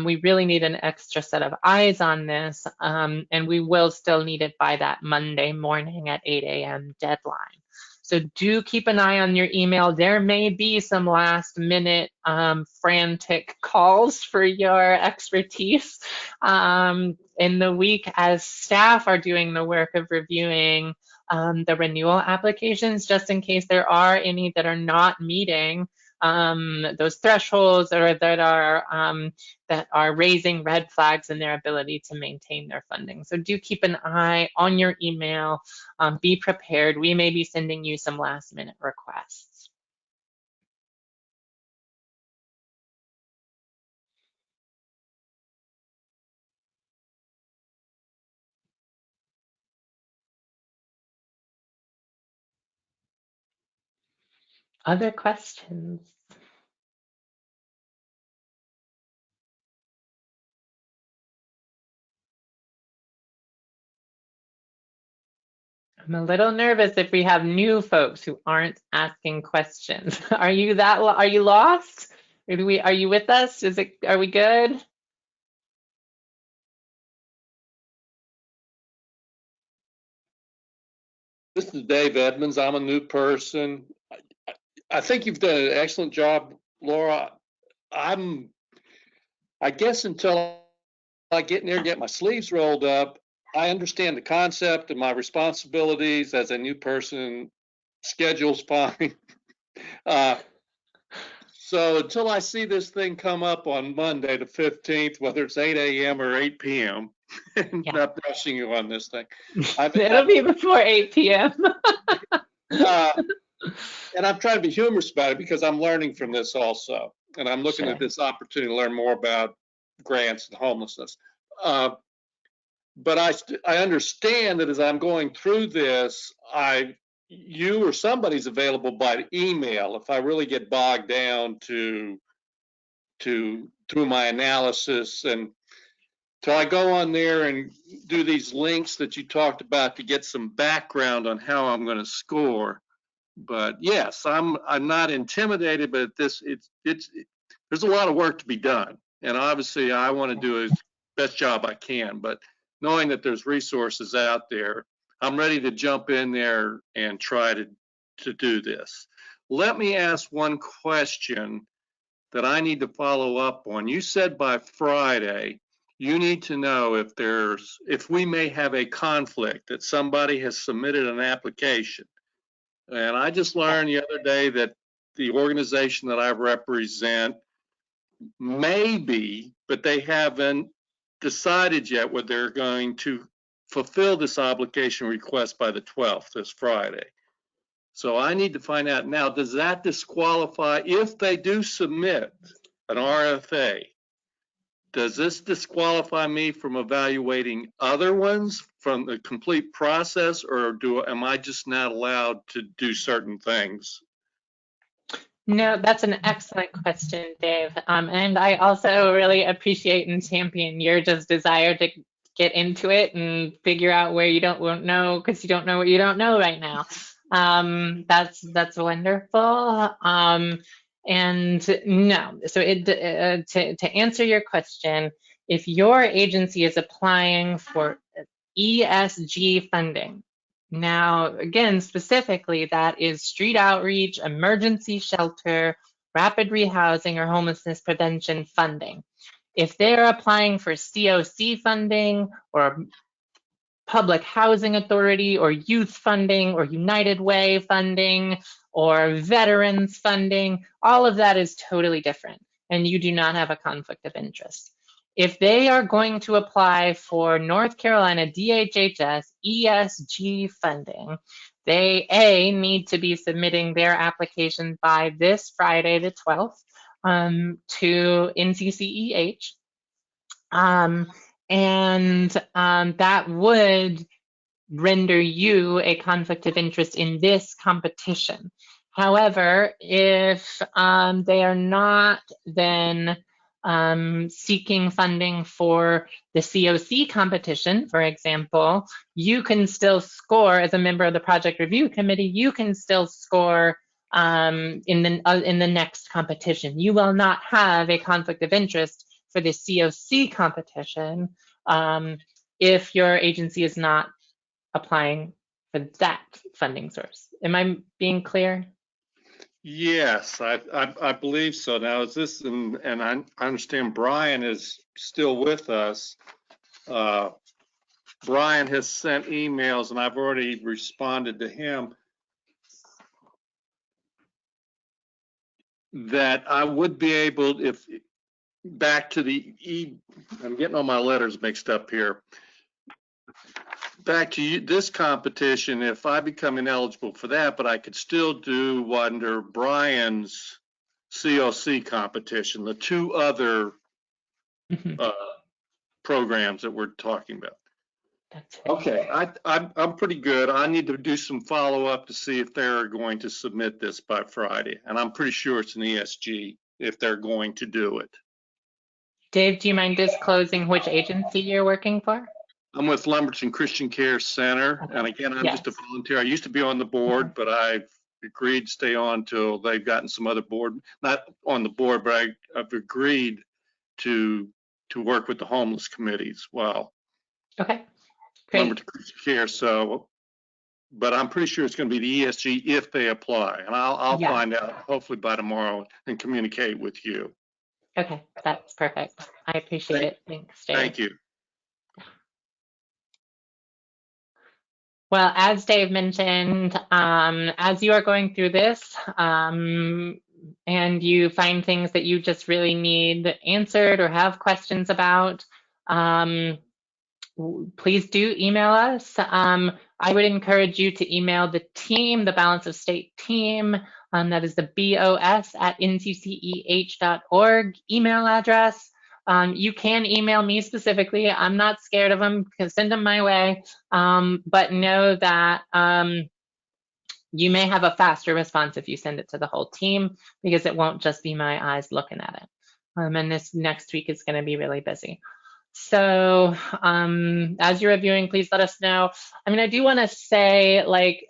We really need an extra set of eyes on this, and we will still need it by that Monday morning at 8 a.m. deadline. So do keep an eye on your email. There may be some last minute frantic calls for your expertise in the week as staff are doing the work of reviewing the renewal applications, just in case there are any that are not meeting those thresholds, or that are raising red flags in their ability to maintain their funding. So do keep an eye on your email. Be prepared. We may be sending you some last minute requests. Other questions? I'm a little nervous if we have new folks who aren't asking questions. Are you lost? Are you with us? Are we good? This is Dave Edmonds. I'm a new person. I think you've done an excellent job, Laura. I guess until I get in there and get my sleeves rolled up, I understand the concept and my responsibilities as a new person. Schedule's fine. So until I see this thing come up on Monday, the 15th, whether it's 8 a.m. or 8 p.m., I'm Yeah. not pressing you on this thing. It'll be before 8 p.m. And I'm trying to be humorous about it because I'm learning from this also. And I'm looking Sure. at this opportunity to learn more about grants and homelessness. But I understand that as I'm going through this, you or somebody's available by email if I really get bogged down to through my analysis, and so I go on there and do these links that you talked about to get some background on how I'm going to score. But yes, I'm not intimidated, but there's a lot of work to be done, and obviously I want to do as best job I can. But knowing that there's resources out there, I'm ready to jump in there and try to do this. Let me ask one question that I need to follow up on. You said by Friday, you need to know if we may have a conflict, that somebody has submitted an application. And I just learned the other day that the organization that I represent maybe, but they haven't decided yet whether they're going to fulfill this obligation request by the 12th, this Friday. So I need to find out now, does that disqualify, if they do submit an RFA, does this disqualify me from evaluating other ones from the complete process, or am I just not allowed to do certain things? No, that's an excellent question, Dave. And I also really appreciate and champion your just desire to get into it and figure out where you won't know because you don't know what you don't know right now. That's wonderful. And no, so to answer your question, if your agency is applying for ESG funding, now, again, specifically, that is street outreach, emergency shelter, rapid rehousing, or homelessness prevention funding. If they're applying for CoC funding or public housing authority or youth funding or United Way funding or veterans funding, all of that is totally different, and you do not have a conflict of interest. If they are going to apply for North Carolina DHHS ESG funding, they need to be submitting their application by this Friday, the 12th, to NCCEH. That would render you a conflict of interest in this competition. However, if they are not then seeking funding for the CoC competition, for example, you can still score as a member of the project review committee. You can still score in the next competition. You will not have a conflict of interest for the CoC competition if your agency is not applying for that funding source. Am I being clear? Yes, I believe so. Now, is this, and I understand Brian is still with us. Brian has sent emails, and I've already responded to him, that I would be able, if back to I'm getting all my letters mixed up here. Back to this competition, if I become ineligible for that, but I could still do under Brian's CoC competition, the two other programs that we're talking about. That's Okay, I'm pretty good. I need to do some follow up to see if they're going to submit this by Friday, and I'm pretty sure it's an ESG if they're going to do it. Dave, do you mind disclosing which agency you're working for? I'm with Lumberton Christian Care Center, and again, I'm just a volunteer. I used to be on the board, but I've agreed to stay on till they've gotten some other board, not on the board, but I've agreed to work with the homeless committees. Wow. Okay, great. Lumberton Christian Care. So, but I'm pretty sure it's going to be the ESG if they apply, and I'll find out hopefully by tomorrow and communicate with you. Okay, that's perfect. I appreciate it. Thanks, Dave. Thank you. Well, as Dave mentioned, as you are going through this, and and you find things that you just really need answered or have questions about, please do email us. I would encourage you to email the team, the Balance of State team. That is the BOS@ncceh.org email address. You can email me specifically. I'm not scared of them. Send them my way. But know that you may have a faster response if you send it to the whole team, because it won't just be my eyes looking at it. And this next week is going to be really busy. So as you're reviewing, please let us know. I mean, I do want to say, like,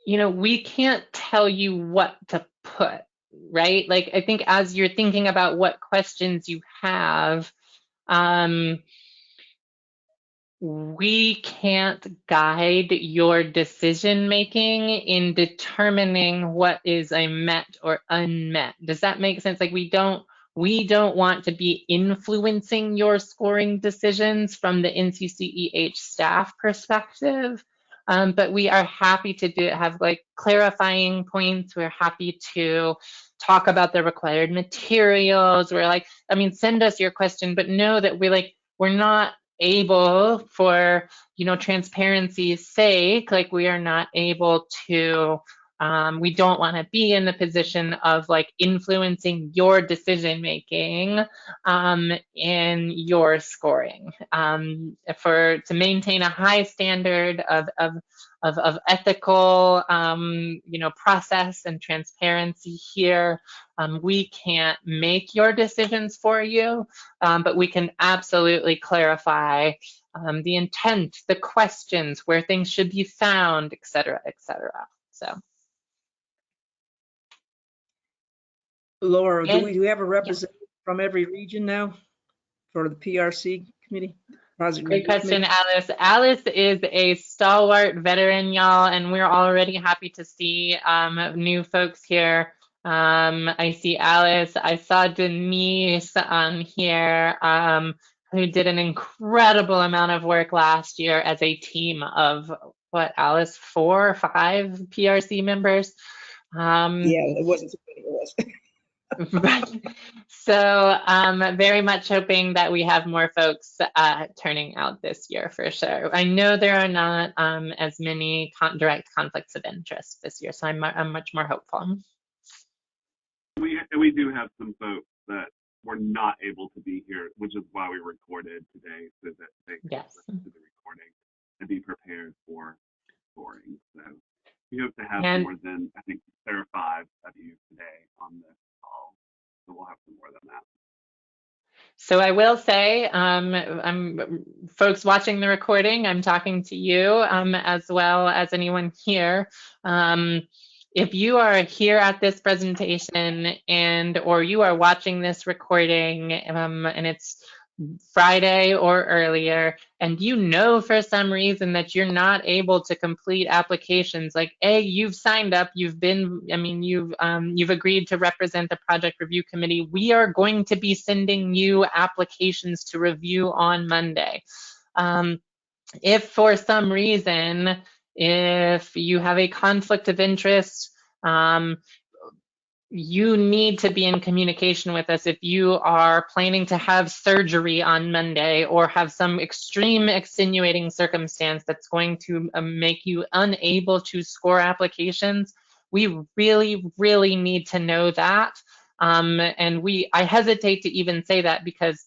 you know, we can't tell you what to put, right? Like, I think as you're thinking about what questions you have, we can't guide your decision making in determining what is a met or unmet. Does that make sense? Like, we don't want to be influencing your scoring decisions from the NCCEH staff perspective, but we are happy to have like clarifying points. We're happy to talk about the required materials. We're like, I mean, send us your question, but know that we're not able, for, you know, transparency's sake, like, we are not able to, we don't want to be in the position of like influencing your decision making in your scoring. To maintain a high standard of ethical, you know, process and transparency here, we can't make your decisions for you, but we can absolutely clarify the intent, the questions, where things should be found, et cetera, et cetera. So. Laura, do we have a representative from every region now for the PRC committee? Great question, Alice. Alice is a stalwart veteran, y'all, and we're already happy to see new folks here. I see Alice. I saw Denise on here, who did an incredible amount of work last year as a team of, what, Alice, 4 or 5 PRC members? Yeah, it wasn't too many of us. Right. So very much hoping that we have more folks turning out this year for sure. I know there are not as many direct conflicts of interest this year, so I'm much more hopeful. We do have some folks that were not able to be here, which is why we recorded today, so that they can listen to the recording and be prepared for scoring. So we hope to have more than, I think there are 5 of you today on this call, so we'll have some more than that. So I will say, folks watching the recording, I'm talking to you as well as anyone here. If you are here at this presentation or you are watching this recording and it's Friday or earlier, and you know for some reason that you're not able to complete applications, like, you've signed up, you've agreed to represent the project review committee. We are going to be sending you applications to review on Monday. If for some reason, if you have a conflict of interest, you need to be in communication with us if you are planning to have surgery on Monday or have some extreme extenuating circumstance that's going to make you unable to score applications. We really, really need to know that. And I hesitate to even say that because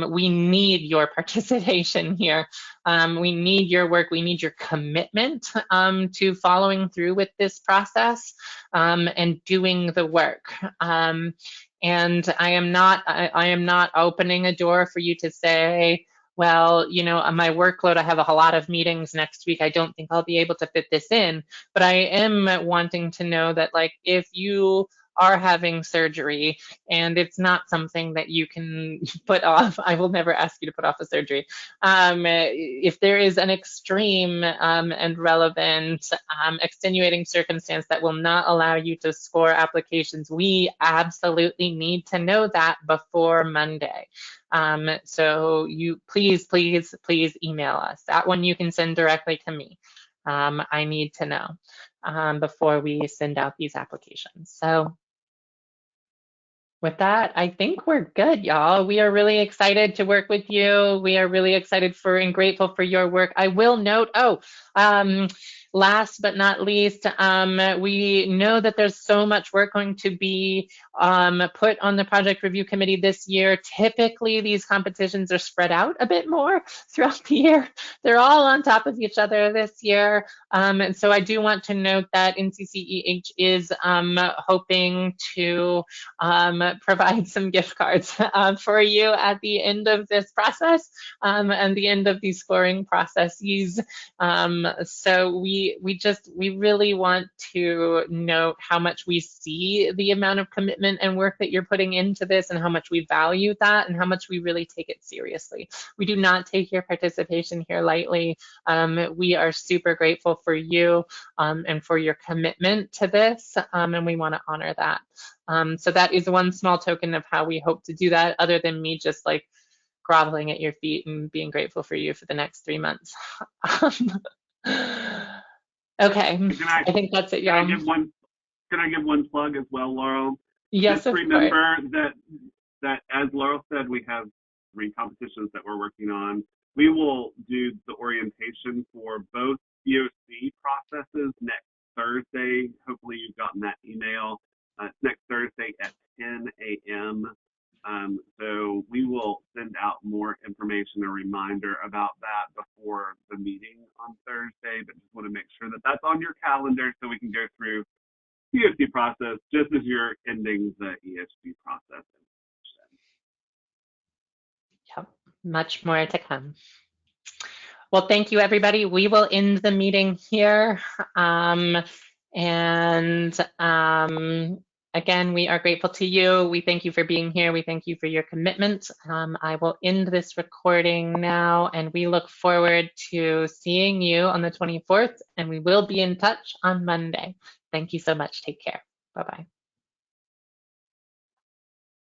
we need your participation here. We need your work. We need your commitment to following through with this process and doing the work. And I am not opening a door for you to say, well, you know, on my workload, I have a lot of meetings next week. I don't think I'll be able to fit this in. But I am wanting to know that, like, if you are having surgery and it's not something that you can put off, I will never ask you to put off a surgery. If there is an extreme and relevant extenuating circumstance that will not allow you to score applications, we absolutely need to know that before Monday. So you please email us. That one you can send directly to me. I need to know. before we send out these applications. So with that, I think we're good, y'all. We are really excited to work with you. We are really excited for and grateful for your work. I will note, last but not least, we know that there's so much work going to be put on the project review committee this year. Typically, these competitions are spread out a bit more throughout the year. They're all on top of each other this year. And so I do want to note that NCCEH is hoping to provide some gift cards for you at the end of this process and the end of these scoring processes. So we really want to note how much we see the amount of commitment and work that you're putting into this and how much we value that and how much we really take it seriously. We do not take your participation here lightly. We are super grateful for you and for your commitment to this, and we want to honor that. So that is one small token of how we hope to do that, other than me just like groveling at your feet and being grateful for you for the next 3 months. Okay, I think that's it, y'all. Can I give one plug as well, Laurel? Yes, just of remember course. that as Laurel said, we have 3 competitions that we're working on. We will do the orientation for both BOC processes next Thursday. Hopefully you've gotten that email. It's next Thursday at 10 a.m. So we will send out more information, a reminder about that before the meeting on Thursday, but just want to make sure that that's on your calendar so we can go through the ESG process just as you're ending the ESG process. Yep, much more to come. Well, thank you, everybody. We will end the meeting here. Again, we are grateful to you. We thank you for being here. We thank you for your commitment. I will end this recording now, and we look forward to seeing you on the 24th, and we will be in touch on Monday. Thank you so much. Take care. Bye-bye.